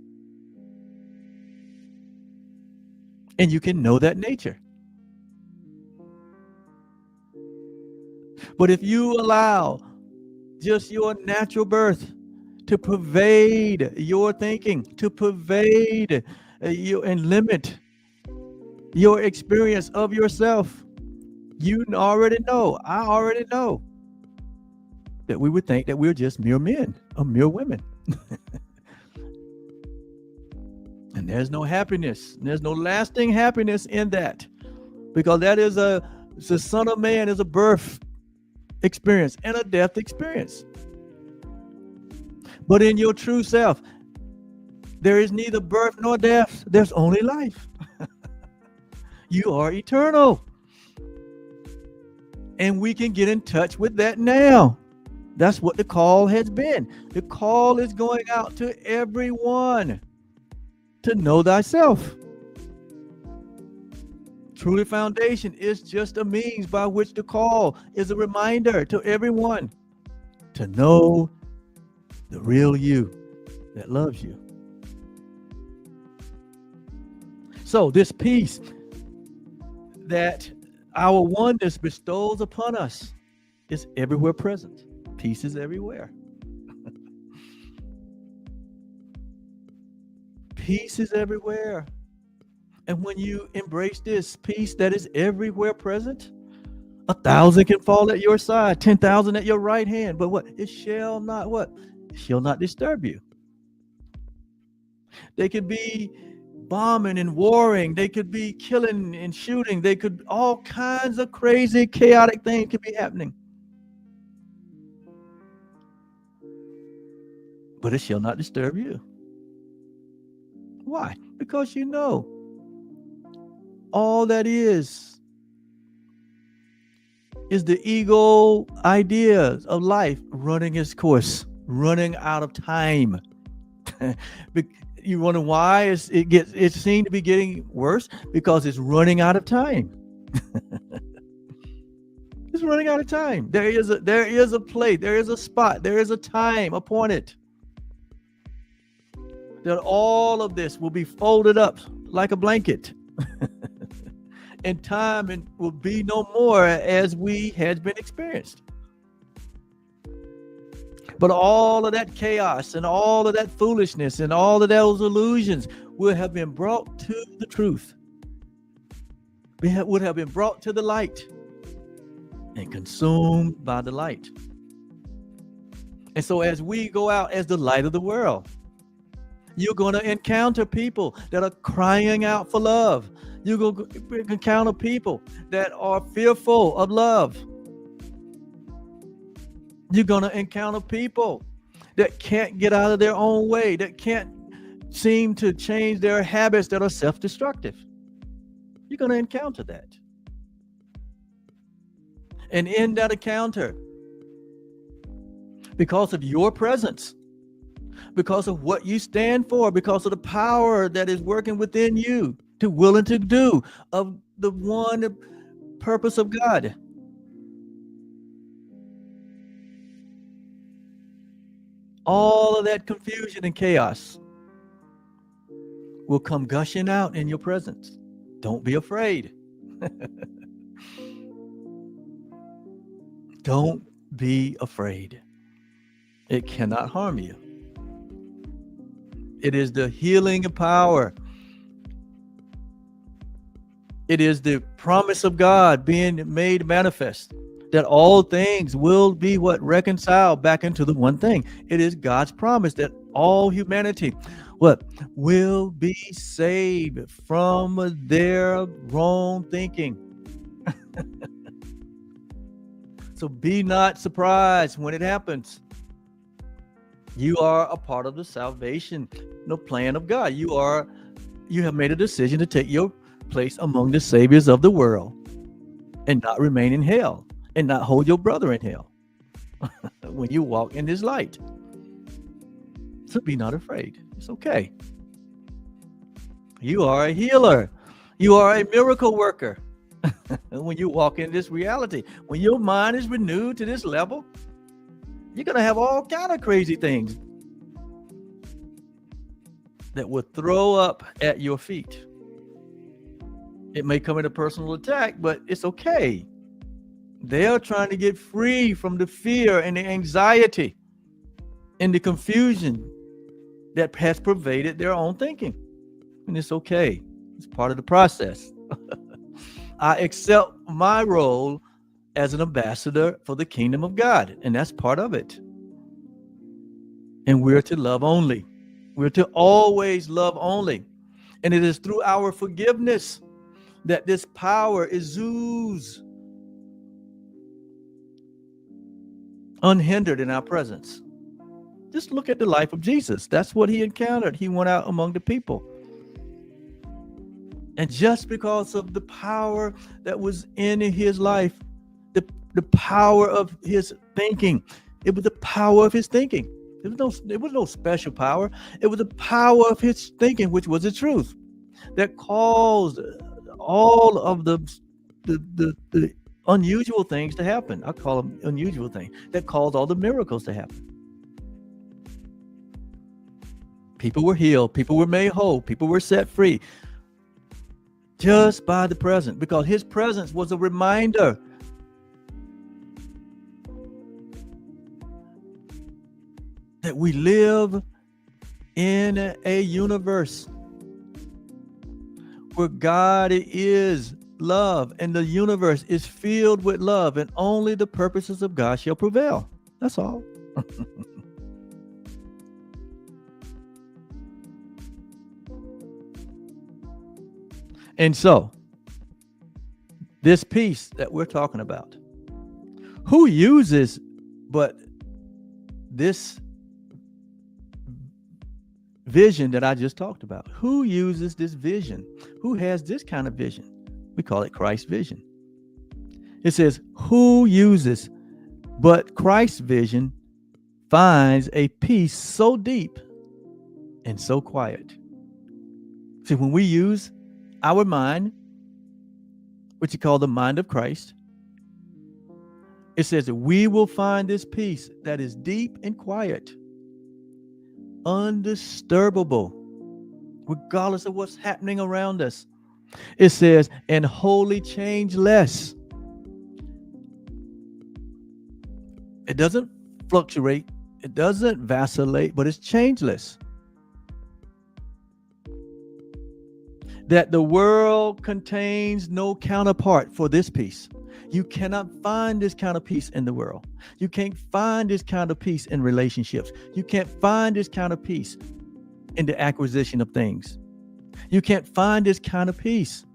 And you can know that nature. But if you allow just your natural birth to pervade your thinking, to pervade you and limit your experience of yourself, you already know, I already know, that we would think that we're just mere men or mere women. And there's no happiness. There's no lasting happiness in that, because that is the Son of Man is a birth experience and a death experience. But in your true self, there is neither birth nor death. There's only life. You are eternal. And we can get in touch with that now. That's what the call has been. The call is going out to everyone to know thyself. Truly Foundation is just a means by which the call is a reminder to everyone to know the real you that loves you. So this peace that our oneness bestows upon us is everywhere present. Peace is everywhere. Peace is everywhere. And when you embrace this peace that is everywhere present, 1,000 can fall at your side, 10,000 at your right hand, but what? It shall not what? It shall not disturb you. They could be bombing and warring. They could be killing and shooting. They could, all kinds of crazy, chaotic things could be happening. But it shall not disturb you. Why? Because you know all that is the ego ideas of life running its course, running out of time. You wonder why it seems to be getting worse? Because it's running out of time. It's running out of time. There is a place, there is a spot, there is a time appointed that all of this will be folded up like a blanket. And time will be no more as we has been experienced. But all of that chaos and all of that foolishness and all of those illusions will have been brought to the truth. Would have been brought to the light and consumed by the light. And so as we go out as the light of the world, you're going to encounter people that are crying out for love. You're going to encounter people that are fearful of love. You're going to encounter people that can't get out of their own way, that can't seem to change their habits that are self-destructive. You're going to encounter that. And in that encounter, because of your presence, because of what you stand for, because of the power that is working within you to willing to do of the one purpose of God, all of that confusion and chaos will come gushing out in your presence. Don't be afraid. Don't be afraid. It cannot harm you. It is the healing power. It is the promise of God being made manifest, that all things will be what reconciled back into the one thing. It is God's promise that all humanity will be saved from their wrong thinking. So be not surprised when it happens. You are a part of the salvation, plan of God. You have made a decision to take your place among the saviors of the world and not remain in hell and not hold your brother in hell when you walk in his light. So be not afraid. It's okay. You are a healer. You are a miracle worker. When you walk in this reality, when your mind is renewed to this level, you're going to have all kind of crazy things that will throw up at your feet. It may come in a personal attack, but it's okay. They are trying to get free from the fear and the anxiety and the confusion that has pervaded their own thinking. And it's okay. It's part of the process. I accept my role as an ambassador for the kingdom of God, and that's part of it. And we're to love only. We're to always love only. And it is through our forgiveness that this power exudes unhindered in our presence. Just look at the life of Jesus. That's what he encountered. He went out among the people. And just because of the power that was in his life, the power of his thinking, it was the power of his thinking. There was no special power. It was the power of his thinking, which was the truth, that caused all of the unusual things to happen. I call them unusual things that caused all the miracles to happen. People were healed. People were made whole. People were set free just by the presence, because his presence was a reminder that we live in a universe where God is love, and the universe is filled with love, and only the purposes of God shall prevail. That's all. And so, this peace that we're talking about, who uses but this vision that I just talked about? Who uses this vision? Who has this kind of vision? We call it Christ's vision. It says, who uses but Christ's vision finds a peace so deep and so quiet. See, when we use our mind, which you call the mind of Christ, it says that we will find this peace that is deep and quiet, undisturbable, regardless of what's happening around us. It says, and wholly changeless. It doesn't fluctuate, it doesn't vacillate, but it's changeless. That the world contains no counterpart for this peace. You cannot find this kind of peace in the world. You can't find this kind of peace in relationships. You can't find this kind of peace in the acquisition of things. You can't find this kind of peace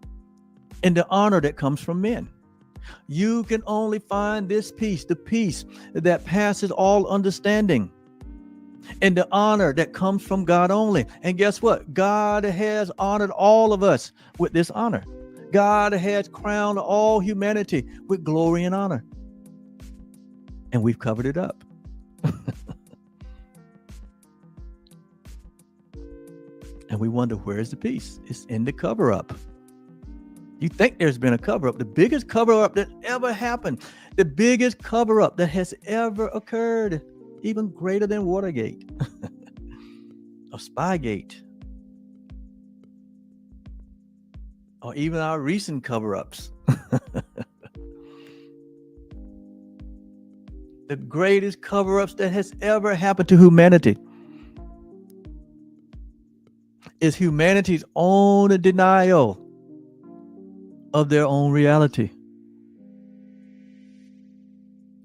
in the honor that comes from men. You can only find this peace, the peace that passes all understanding, and the honor that comes from God only. And guess what? God has honored all of us with this honor. God has crowned all humanity with glory and honor. And we've covered it up. And we wonder, where's the peace? It's in the cover-up. You think there's been a cover-up. The biggest cover-up that ever happened. The biggest cover-up that has ever occurred. Even greater than Watergate or Spygate, or even our recent cover-ups. The greatest cover-ups that has ever happened to humanity is humanity's own denial of their own reality,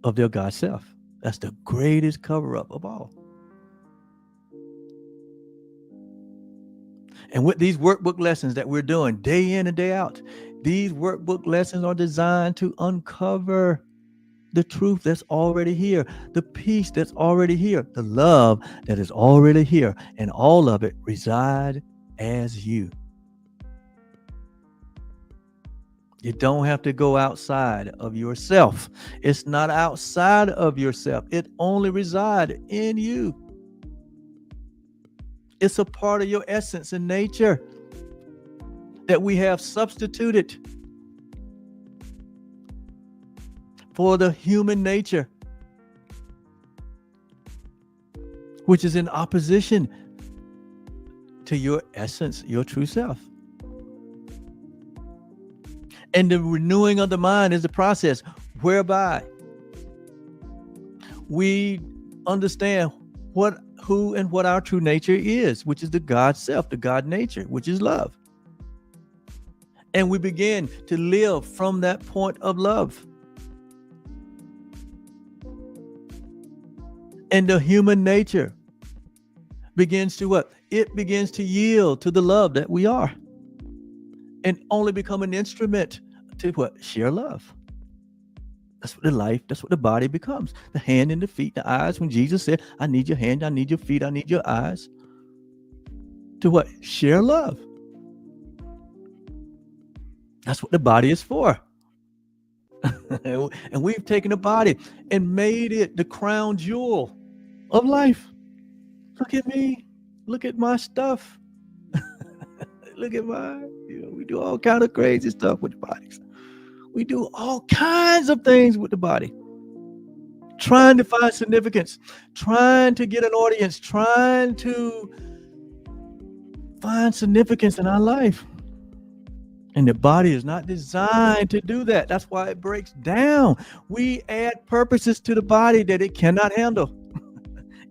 of their God self. That's the greatest cover-up of all. And with these workbook lessons that we're doing day in and day out, these workbook lessons are designed to uncover the truth that's already here, the peace that's already here, the love that is already here, and all of it reside as you. You don't have to go outside of yourself. It's not outside of yourself. It only resides in you. It's a part of your essence and nature that we have substituted for the human nature, which is in opposition to your essence, your true self. And the renewing of the mind is the process whereby we understand who and what our true nature is, which is the God self, the God nature, which is love. And we begin to live from that point of love. And the human nature begins to what? It begins to yield to the love that we are. And only become an instrument to what? Share love. That's what the life, that's what the body becomes. The hand and the feet, the eyes. When Jesus said, I need your hand, I need your feet, I need your eyes. To what? Share love. That's what the body is for. And we've taken the body and made it the crown jewel of life. Look at me. Look at my stuff. Look at mine. We do all kind of crazy stuff with the bodies. We do all kinds of things with the body. Trying to find significance, trying to get an audience, trying to find significance in our life. And the body is not designed to do that. That's why it breaks down. We add purposes to the body that it cannot handle.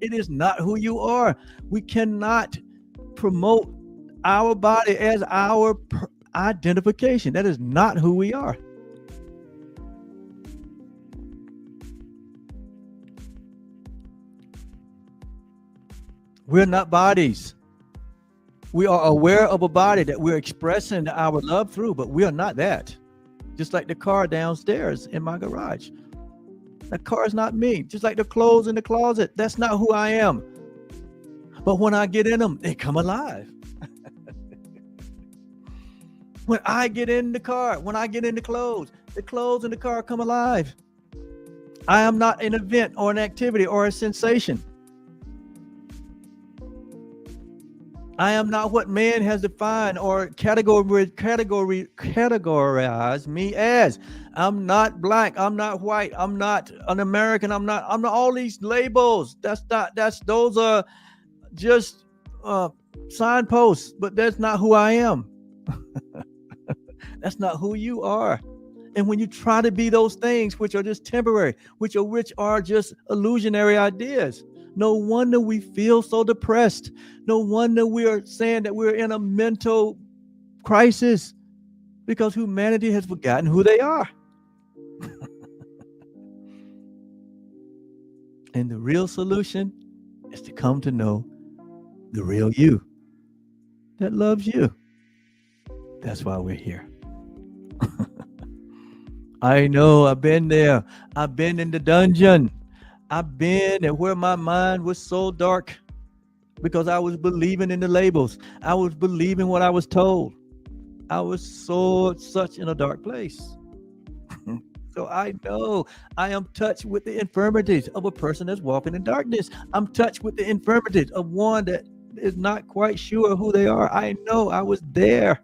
It is not who you are. We cannot promote our body as our identification. That is not who we are. We're not bodies. We are aware of a body that we're expressing our love through, but we are not that. Just like the car downstairs in my garage. That car is not me. Just like the clothes in the closet. That's not who I am. But when I get in them, they come alive. When I get in the car, when I get in the clothes in the car come alive. I am not an event or an activity or a sensation. I am not what man has defined or categorized me as. I'm not black. I'm not white. I'm not an American. I'm not all these labels. Those are just signposts, but that's not who I am. That's not who you are. And when you try to be those things, which are just temporary, which are just illusionary ideas, no wonder we feel so depressed. No wonder we are saying that we're in a mental crisis, because humanity has forgotten who they are. And the real solution is to come to know the real you that loves you. That's why we're here. I know, I've been there. I've been in the dungeon. I've been at where my mind was so dark because I was believing in the labels. I was believing what I was told. I was such in a dark place. So I know I am touched with the infirmities of a person that's walking in darkness. I'm touched with the infirmities of one that is not quite sure who they are. I know I was there.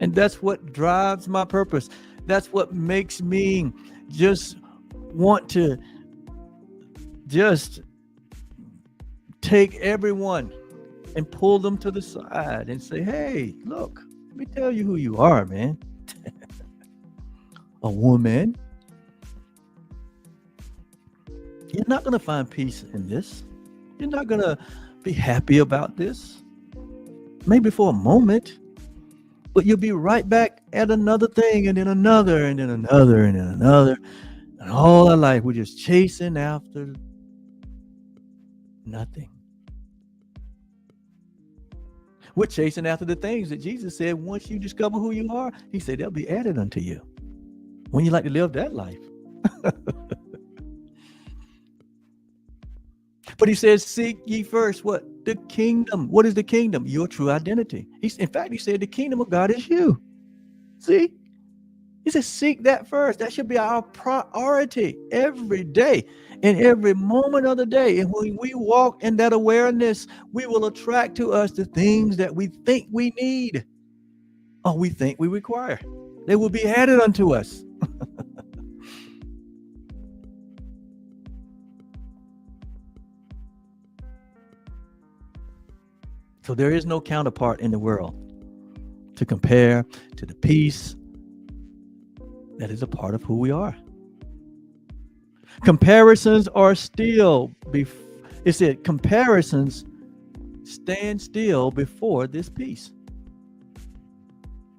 And that's what drives my purpose. That's what makes me just want to just take everyone and pull them to the side and say, hey, look, let me tell you who you are, man. A woman You're not going to find peace in this. You're not going to be happy about this. Maybe for a moment, but you'll be right back at another thing, and then another, and then another, and then another. And all our life, we're just chasing after nothing. We're chasing after the things that Jesus said, once you discover who you are, he said, they'll be added unto you. When you like to live that life. But he says, seek ye first what? The kingdom. What is the kingdom? Your true identity. In fact, he said the kingdom of God is you. See? He says, seek that first. That should be our priority every day, in every moment of the day. And when we walk in that awareness, we will attract to us the things that we think we need or we think we require. They will be added unto us. So there is no counterpart in the world to compare to the peace that is a part of who we are. Comparisons are still, it said comparisons stand still before this peace.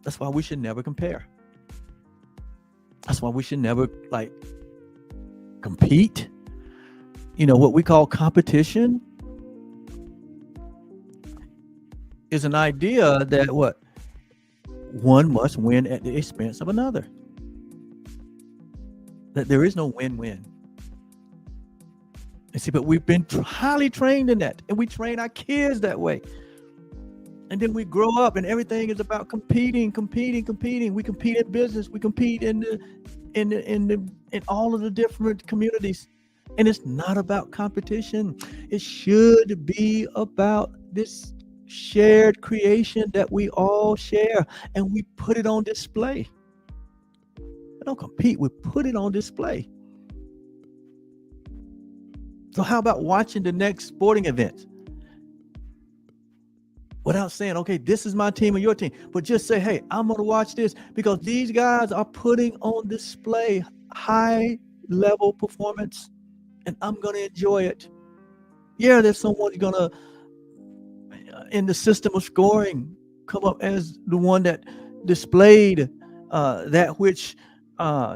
That's why we should never compare. That's why we should never compete. What we call competition is an idea that one must win at the expense of another. That there is no win-win. And see, but we've been highly trained in that, and we train our kids that way. And then we grow up, and everything is about competing. We compete in business. We compete in all of the different communities, and it's not about competition. It should be about this shared creation that we all share, and we put it on display. We don't compete, we put it on display. So how about watching the next sporting event without saying, okay, this is my team or your team, but just say, hey, I'm going to watch this because these guys are putting on display high level performance, and I'm going to enjoy it. Yeah, there's someone going to, in the system of scoring, come up as the one that displayed that which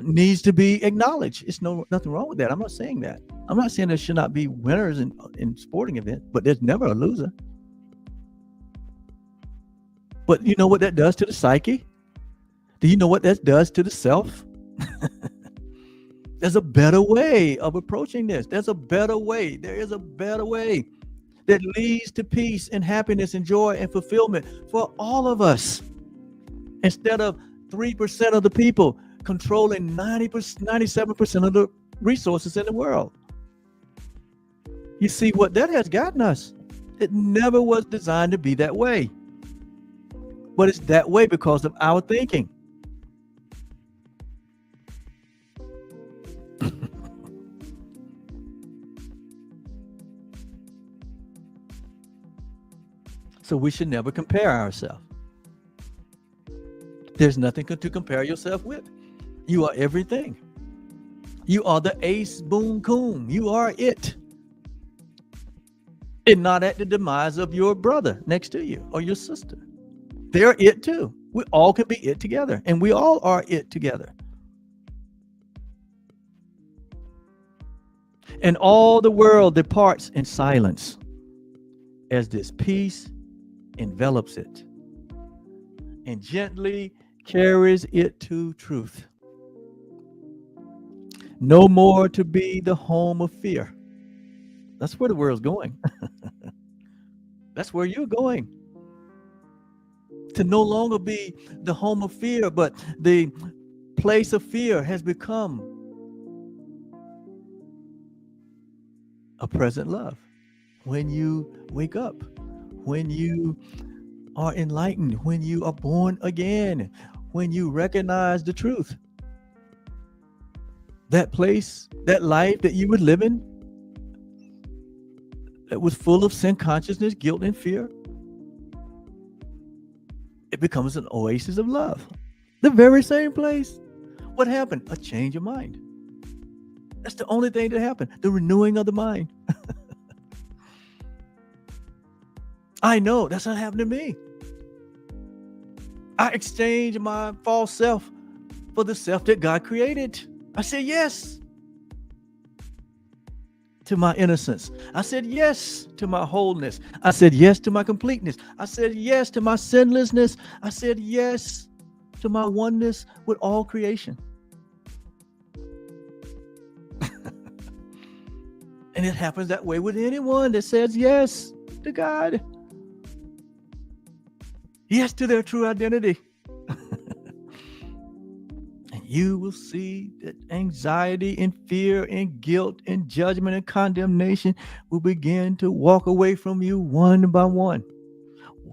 needs to be acknowledged. It's nothing wrong with that. I'm not saying that. I'm not saying there should not be winners in sporting events, but there's never a loser. But you know what that does to the psyche? Do you know what that does to the self? There's a better way of approaching this. There's a better way. There is a better way that leads to peace and happiness and joy and fulfillment for all of us. Instead of 3% of the people controlling 97% of the resources in the world. You see what that has gotten us? It never was designed to be that way. But it's that way because of our thinking. So we should never compare ourselves. There's nothing to compare yourself with. You are everything. You are the ace boon coon. You are it. And not at the demise of your brother next to you or your sister. They're it too. We all can be it together. And we all are it together. And all the world departs in silence as this peace envelops it and gently carries it to truth. No more to be the home of fear. That's where the world's going. That's where you're going. To no longer be the home of fear, but the place of fear has become a present love. When you wake up, when you are enlightened, when you are born again, when you recognize the truth. That place, that life that you were living, that was full of sin consciousness, guilt, and fear, it becomes an oasis of love. The very same place. What happened? A change of mind. That's the only thing that happened. The renewing of the mind. I know that's what happened to me. I exchanged my false self for the self that God created. I said yes to my innocence. I said yes to my wholeness. I said yes to my completeness. I said yes to my sinlessness. I said yes to my oneness with all creation. And it happens that way with anyone that says yes to God. Yes to their true identity. And you will see that anxiety and fear and guilt and judgment and condemnation will begin to walk away from you one by one.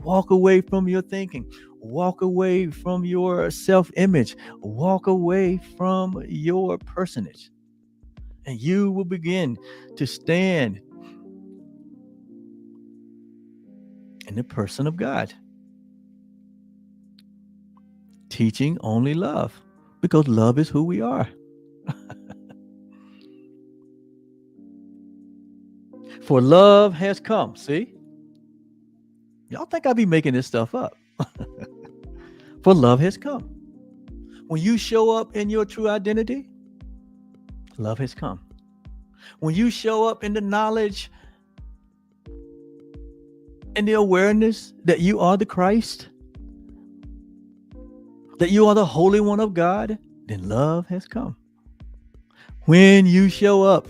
Walk away from your thinking. Walk away from your self-image. Walk away from your personage. And you will begin to stand in the person of God, teaching only love, because love is who we are. For love has come. See? Y'all think I be making this stuff up. For love has come. When you show up in your true identity, love has come. When you show up in the knowledge and the awareness that you are the Christ, that you are the Holy One of God, then love has come. When you show up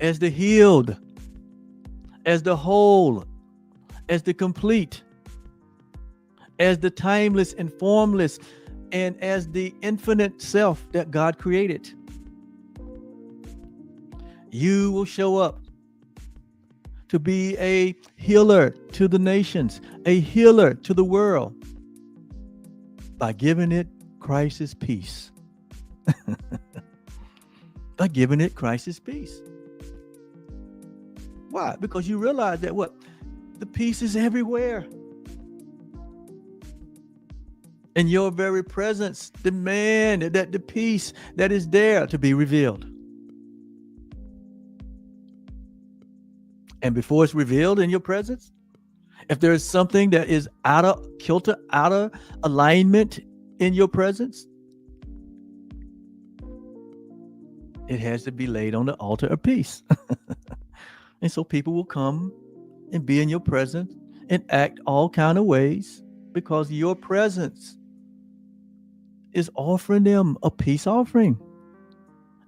as the healed, as the whole, as the complete, as the timeless and formless, and as the infinite self that God created, you will show up to be a healer to the nations, a healer to the world, by giving it Christ's peace. By giving it Christ's peace. Why? Because you realize that what? The peace is everywhere. And your very presence demands that the peace that is there to be revealed. And before it's revealed in your presence, if there is something that is out of kilter, out of alignment in your presence, it has to be laid on the altar of peace. And so people will come and be in your presence and act all kind of ways, because your presence is offering them a peace offering.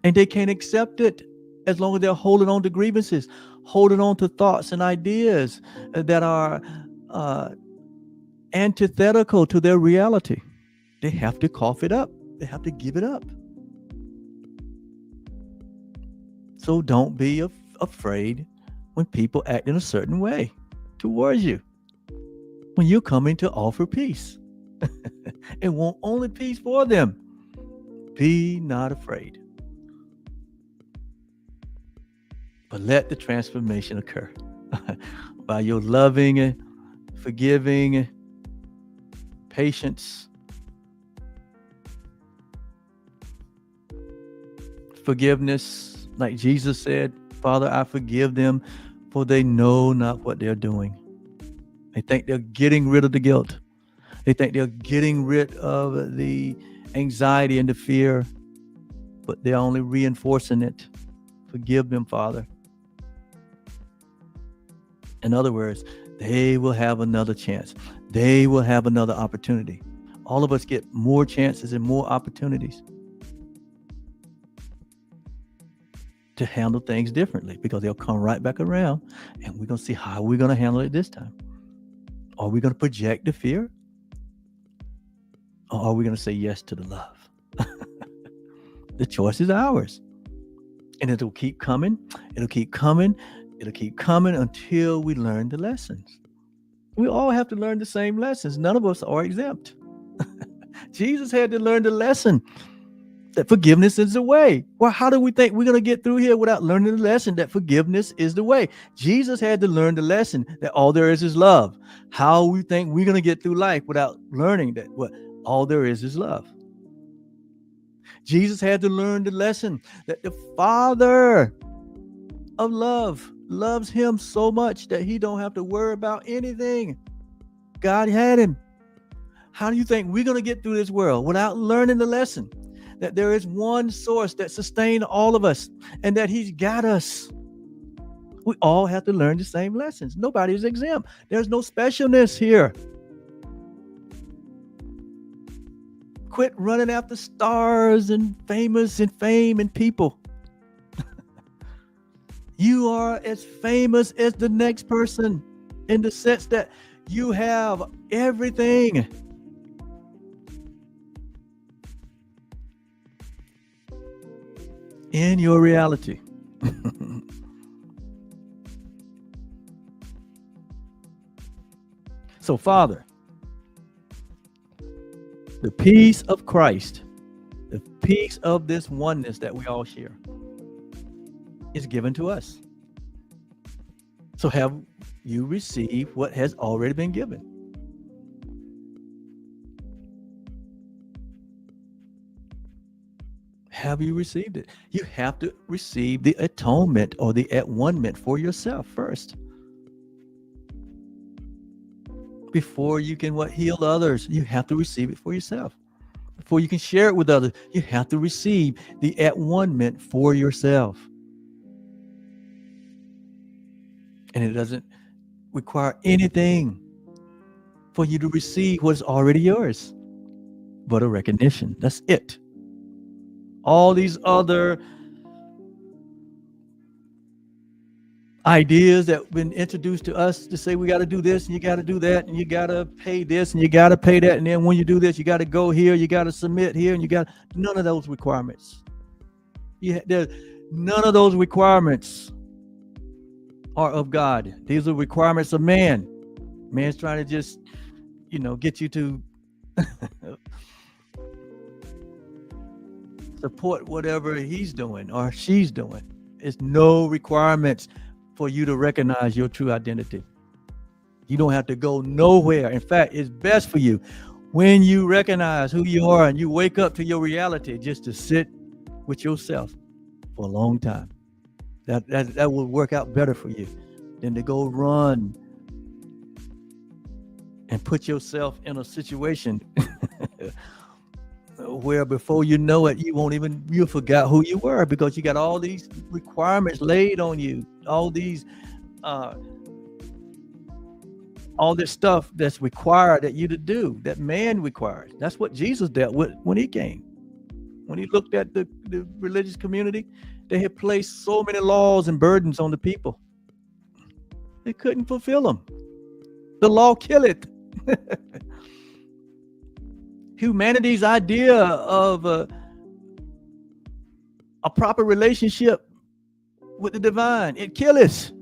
And they can't accept it as long as they're holding on to grievances, holding on to thoughts and ideas that are antithetical to their reality. They have to cough it up. They have to give it up. So don't be afraid when people act in a certain way towards you, when you're coming to offer peace and want only peace for them. Be not afraid, but let the transformation occur by your loving, forgiving, patience, forgiveness. Like Jesus said, Father, I forgive them, for they know not what they're doing. They think they're getting rid of the guilt. They think they're getting rid of the anxiety and the fear, but they're only reinforcing it. Forgive them, Father. In other words, they will have another chance. They will have another opportunity. All of us get more chances and more opportunities to handle things differently, because they'll come right back around, and we're going to see how we're going to handle it this time. Are we going to project the fear? Or are we going to say yes to the love? The choice is ours. And it'll keep coming. It'll keep coming. It'll keep coming until we learn the lessons. We all have to learn the same lessons. None of us are exempt. Jesus had to learn the lesson that forgiveness is the way. Well, how do we think we're going to get through here without learning the lesson that forgiveness is the way? Jesus had to learn the lesson that all there is love. How we think we're going to get through life without learning that what all there is love. Jesus had to learn the lesson that the Father of love loves him so much that he don't have to worry about anything. God had him. How do you think we're going to get through this world without learning the lesson that there is one source that sustains all of us and that he's got us? We all have to learn the same lessons. Nobody is exempt. There's no specialness here. Quit running after stars and famous and fame and people. You are as famous as the next person in the sense that you have everything. In your reality. So, Father, the peace of Christ, the peace of this oneness that we all share, is given to us. So have you received what has already been given? Have you received it? You have to receive the atonement or the at-one-ment for yourself first. Before you can heal others, you have to receive it for yourself. Before you can share it with others, you have to receive the at-one-ment for yourself. And it doesn't require anything for you to receive what's already yours, but a recognition. That's it. All these other ideas that have been introduced to us to say we got to do this and you got to do that and you got to pay this and you got to pay that, and then when you do this you got to go here, you got to submit here, and you got none of those requirements. None of those requirements are of God. These are requirements of man. Man's trying to just get you to support whatever he's doing or she's doing. There's no requirements for you to recognize your true identity. You don't have to go nowhere. In fact, it's best for you when you recognize who you are and you wake up to your reality just to sit with yourself for a long time. That will work out better for you than to go run and put yourself in a situation where before you know it, you forgot who you were because you got all these requirements laid on you, all this stuff that's required that you to do, that man required. That's what Jesus dealt with when he came. When he looked at the religious community, they had placed so many laws and burdens on the people. They couldn't fulfill them. The law killeth. Humanity's idea of a proper relationship with the divine, it killeth.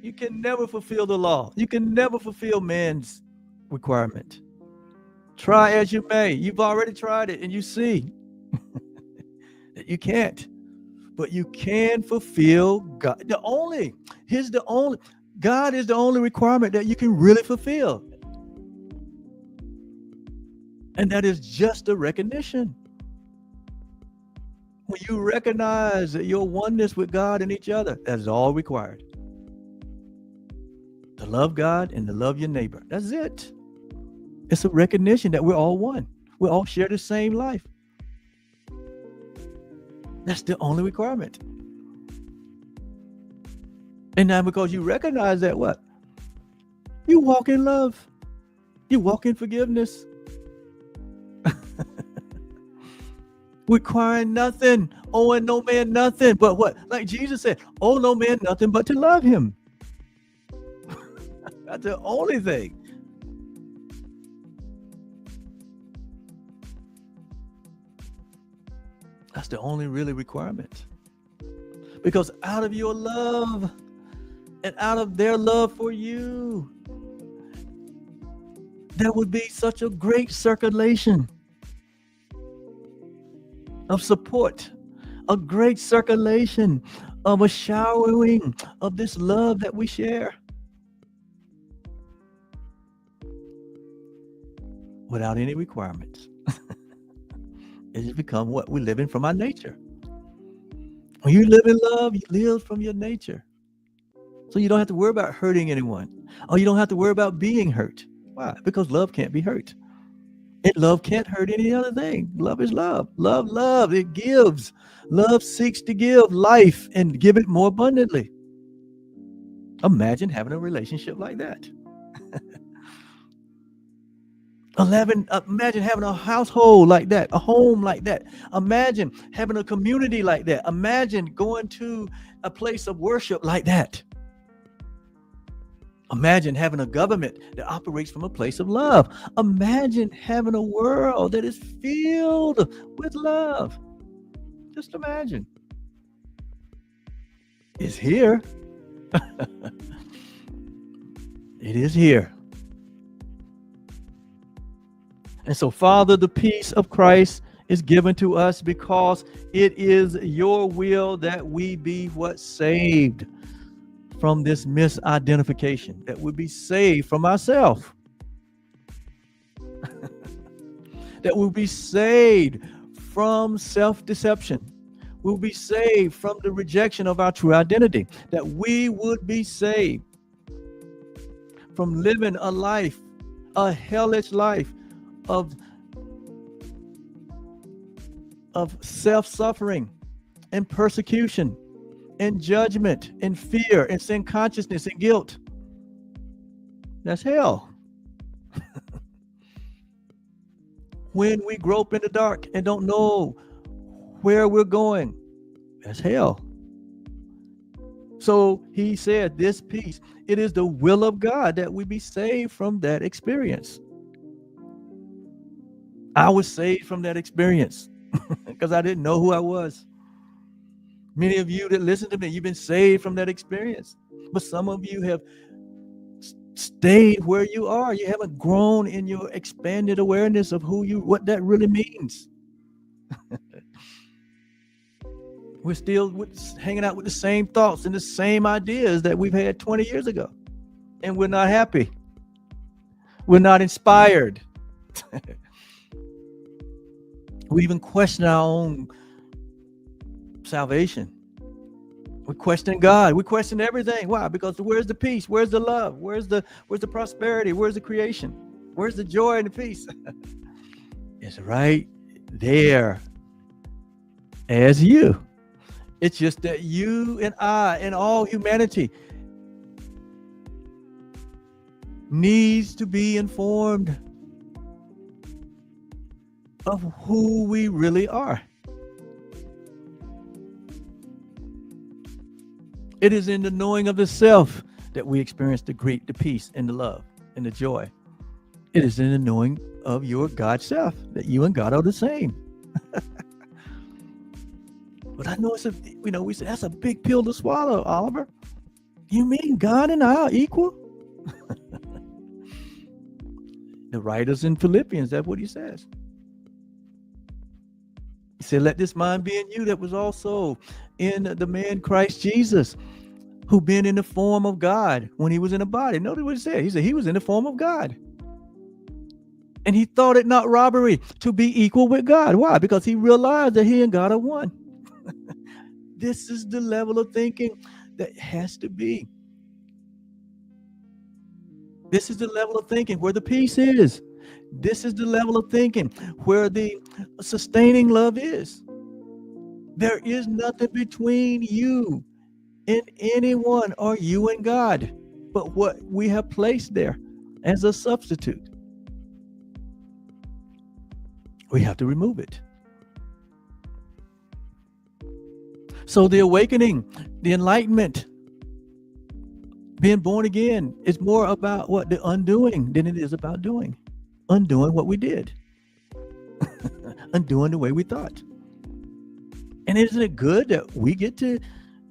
You can never fulfill the law. You can never fulfill man's requirement. Try as you may. You've already tried it and you see that you can't. But you can fulfill God. God is the only requirement that you can really fulfill. And that is just a recognition. When you recognize that your oneness with God and each other, that is all required. To love God and to love your neighbor. That's it. It's a recognition that we're all one. We all share the same life. That's the only requirement. And now because you recognize that, what? You walk in love. You walk in forgiveness. Requiring nothing, owing no man nothing, but what? Like Jesus said, owe no man nothing but to love him. That's the only thing. That's the only really requirement. Because out of your love and out of their love for you, there would be such a great circulation of support, a great circulation of a showering of this love that we share without any requirements. It has become what we live in from our nature. When you live in love, you live from your nature. So you don't have to worry about hurting anyone, or you don't have to worry about being hurt. Why? Because love can't be hurt. And love can't hurt any other thing. Love is love. Love. It gives. Love seeks to give life and give it more abundantly. Imagine having a relationship like that. Imagine having a household like that, a home like that. Imagine having a community like that. Imagine going to a place of worship like that. Imagine having a government that operates from a place of love. Imagine having a world that is filled with love. Just imagine. It's here. It is here. And so, Father, the peace of Christ is given to us because it is your will that we be what? Saved from this misidentification, that we be saved from ourselves, that we'll be saved from self-deception. We'll be saved from the rejection of our true identity, that we would be saved from living a life, a hellish life of self-suffering and persecution and judgment and fear and sin consciousness and guilt. That's hell. When we grope in the dark and don't know where we're going, that's hell. So he said, this peace, it is the will of God that we be saved from that experience. I was saved from that experience because I didn't know who I was. Many of you that listen to me, you've been saved from that experience. But some of you have stayed where you are. You haven't grown in your expanded awareness of what that really means. We're still hanging out with the same thoughts and the same ideas that we've had 20 years ago. And we're not happy. We're not inspired. We even question our own salvation. We question God. We question everything. Why? Because where's the peace? Where's the love? Where's the prosperity? Where's the creation? Where's the joy and the peace? It's right there as you. It's just that you and I and all humanity needs to be informed of who we really are. It is in the knowing of the self that we experience the peace and the love and the joy. It is in the knowing of your God self that you and God are the same. But I know we say that's a big pill to swallow, Oliver. You mean God and I are equal? The writers in Philippians, that's what he says. He said, let this mind be in you that was also in the man Christ Jesus, who been in the form of God when he was in a body. Notice what he said. He said he was in the form of God. And he thought it not robbery to be equal with God. Why? Because he realized that he and God are one. This is the level of thinking that has to be. This is the level of thinking where the peace is. This is the level of thinking where the sustaining love is. There is nothing between you and anyone or you and God but what we have placed there as a substitute. We have to remove it. So the awakening, the enlightenment, being born again is more about what? The undoing than it is about doing. Undoing what we did. Undoing the way we thought. And isn't it good that we get to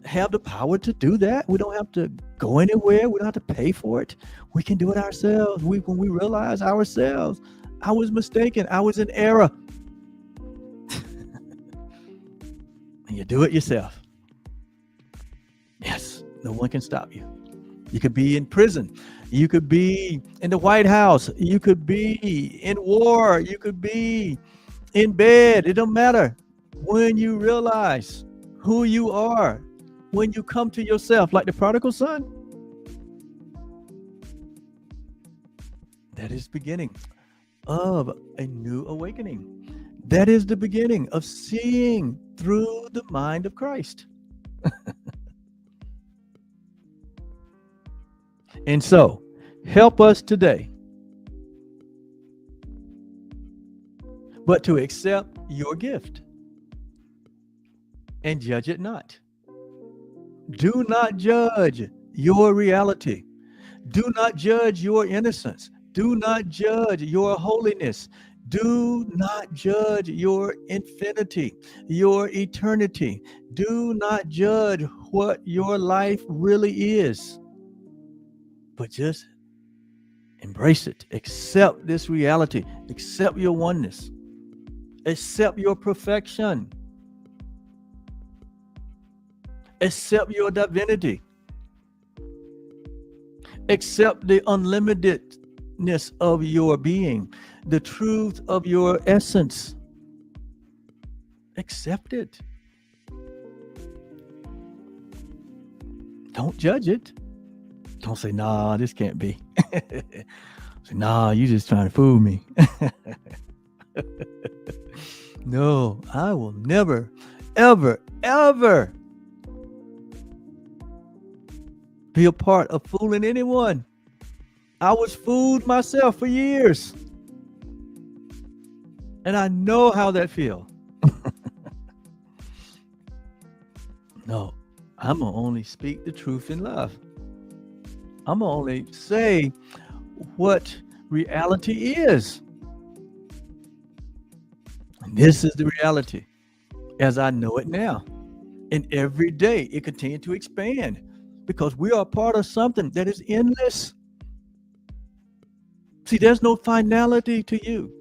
have the power to do that? We don't have to go anywhere. We don't have to pay for it. We can do it ourselves. When we realize ourselves, I was mistaken. I was in error. And you do it yourself. Yes, no one can stop you. You could be in prison. You could be in the White House. You could be in war. You could be in bed. It don't matter. When you realize who you are, when you come to yourself like the prodigal son, that is the beginning of a new awakening. That is the beginning of seeing through the mind of Christ. And so, help us today, but to accept your gift and judge it not. Do not judge your reality. Do not judge your innocence. Do not judge your holiness. Do not judge your infinity, your eternity. Do not judge what your life really is, but just embrace it. Accept this reality. Accept your oneness. Accept your perfection. Accept your divinity. Accept the unlimitedness of your being, the truth of your essence. Accept it. Don't judge it. Don't say, nah, this can't be. Say, nah, you just trying to fool me. No, I will never, ever, ever be a part of fooling anyone. I was fooled myself for years. And I know how that feels. No, I'm going to only speak the truth in love. I'm going to only say what reality is. And this is the reality as I know it now. And every day it continues to expand because we are part of something that is endless. See, there's no finality to you.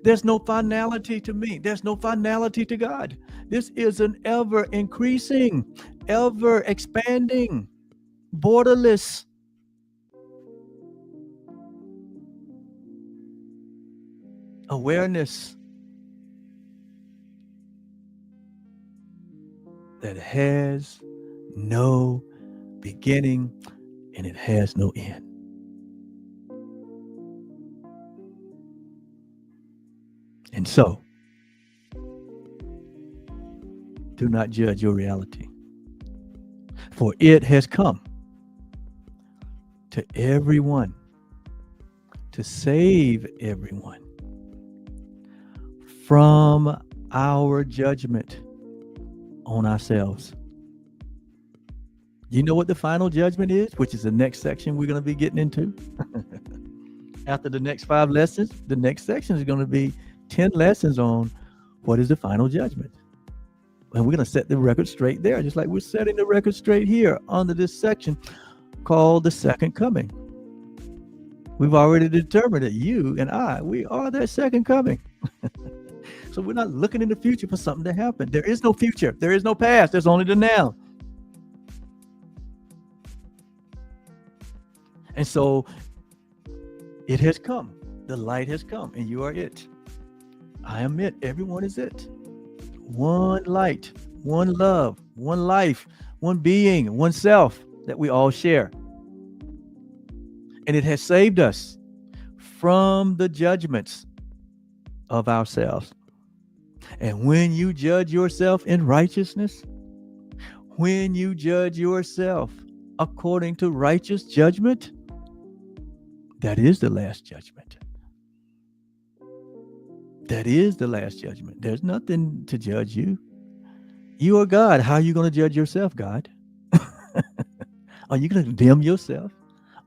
There's no finality to me. There's no finality to God. This is an ever increasing, ever expanding, borderless awareness that has no beginning and it has no end. And so, do not judge your reality, for it has come to everyone to save everyone from our judgment on ourselves. You know what the final judgment is, which is the next section we're going to be getting into? After the next 5 lessons, the next section is going to be 10 lessons on what is the final judgment. And we're going to set the record straight there, just like we're setting the record straight here under this section called the second coming. We've already determined that you and I, we are that second coming. So we're not looking in the future for something to happen. There is no future. There is no past. There's only the now. And so it has come. The light has come, and you are it. I am it. Everyone is it. One light, one love, one life, one being, one self that we all share. And it has saved us from the judgments of ourselves. And when you judge yourself in righteousness, when you judge yourself according to righteous judgment, that is the last judgment. That is the last judgment. There's nothing to judge you. You are God. How are you going to judge yourself, God? Are you going to condemn yourself?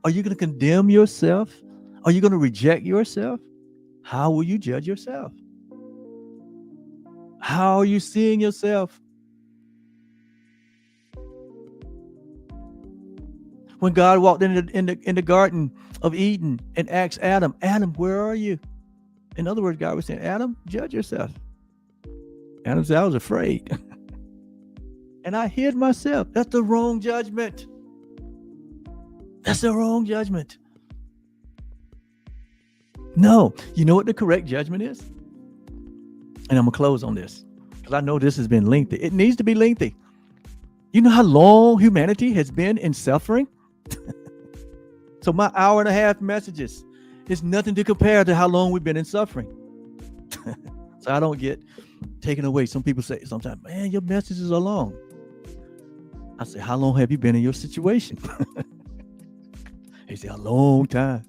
Are you going to condemn yourself? Are you going to reject yourself? How will you judge yourself? How are you seeing yourself? When God walked in the Garden of Eden and asked Adam, Adam, where are you? In other words, God was saying, Adam, judge yourself. Adam said, I was afraid. And I hid myself. That's the wrong judgment. That's the wrong judgment. No. You know what the correct judgment is? And I'm going to close on this because I know this has been lengthy. It needs to be lengthy. You know how long humanity has been in suffering? So my hour and a half messages is nothing to compare to how long we've been in suffering. So I don't get taken away. Some people say sometimes, man, your messages are long. I say, how long have you been in your situation? They say, a long time.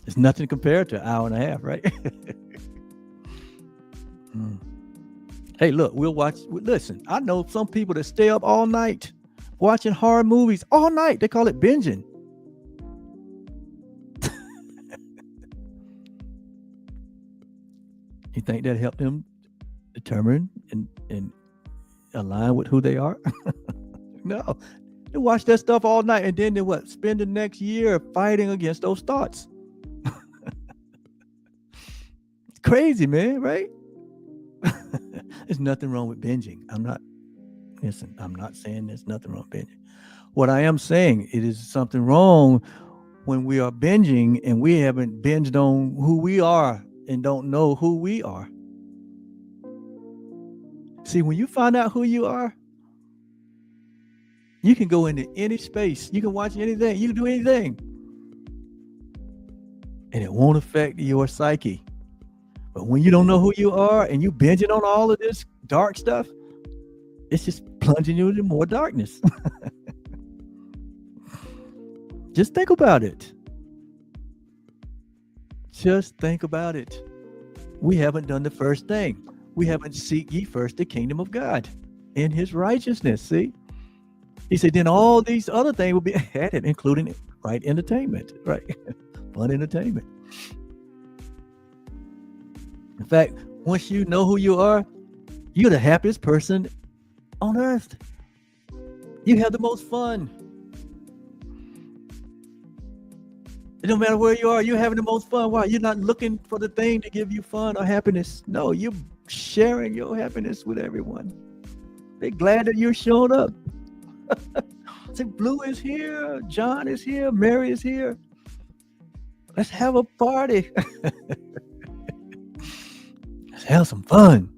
It's nothing compared to an hour and a half, right? Hey, look, listen, I know some people that stay up all night watching horror movies all night. They call it binging. You think that helped them determine and align with who they are? No. They watch that stuff all night and then they spend the next year fighting against those thoughts. It's crazy, man, right? There's nothing wrong with binging. I'm not saying there's nothing wrong with binging. What I am saying, it is something wrong when we are binging and we haven't binged on who we are and don't know who we are. See, when you find out who you are, you can go into any space. You can watch anything. You can do anything. And it won't affect your psyche. But when you don't know who you are and you binging on all of this dark stuff, it's just plunging you into more darkness. Just think about it. Just think about it. We haven't done the first thing. We haven't seek ye first the kingdom of God and his righteousness. See? He said, then all these other things will be added, including right entertainment, right? Fun entertainment. In fact, once you know who you are, you're the happiest person on earth. You have the most fun. It don't matter where you are, you're having the most fun. Why? You're not looking for the thing to give you fun or happiness. No, you're sharing your happiness with everyone. They're glad that you're showing up. Say, Blue is here, John is here, Mary is here. Let's have a party. Let's have some fun.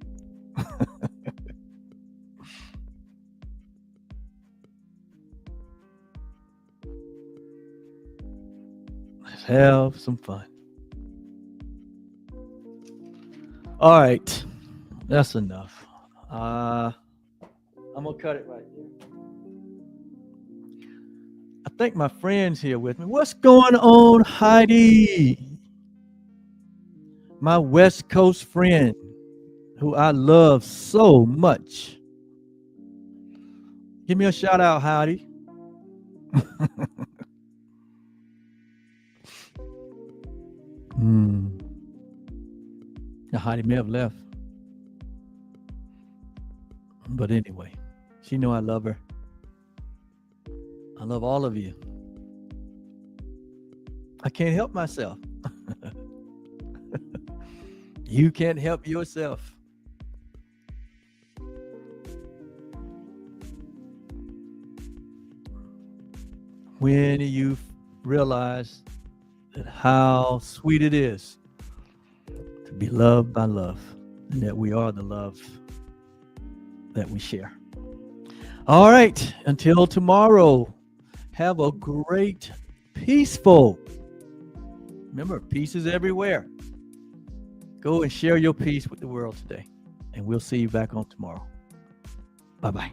Let's have some fun. All right, that's enough. I'm gonna cut it right here. I think my friend's here with me. What's going on, Heidi? My West Coast friend, who I love so much. Give me a shout out, Heidi. Heidi may have left. But anyway, she know I love her. I love all of you. I can't help myself. You can't help yourself. When you realize that how sweet it is to be loved by love, and that we are the love that we share. All right, until tomorrow, have a great, peaceful. Remember, peace is everywhere. Go and share your peace with the world today, and we'll see you back on tomorrow. Bye-bye.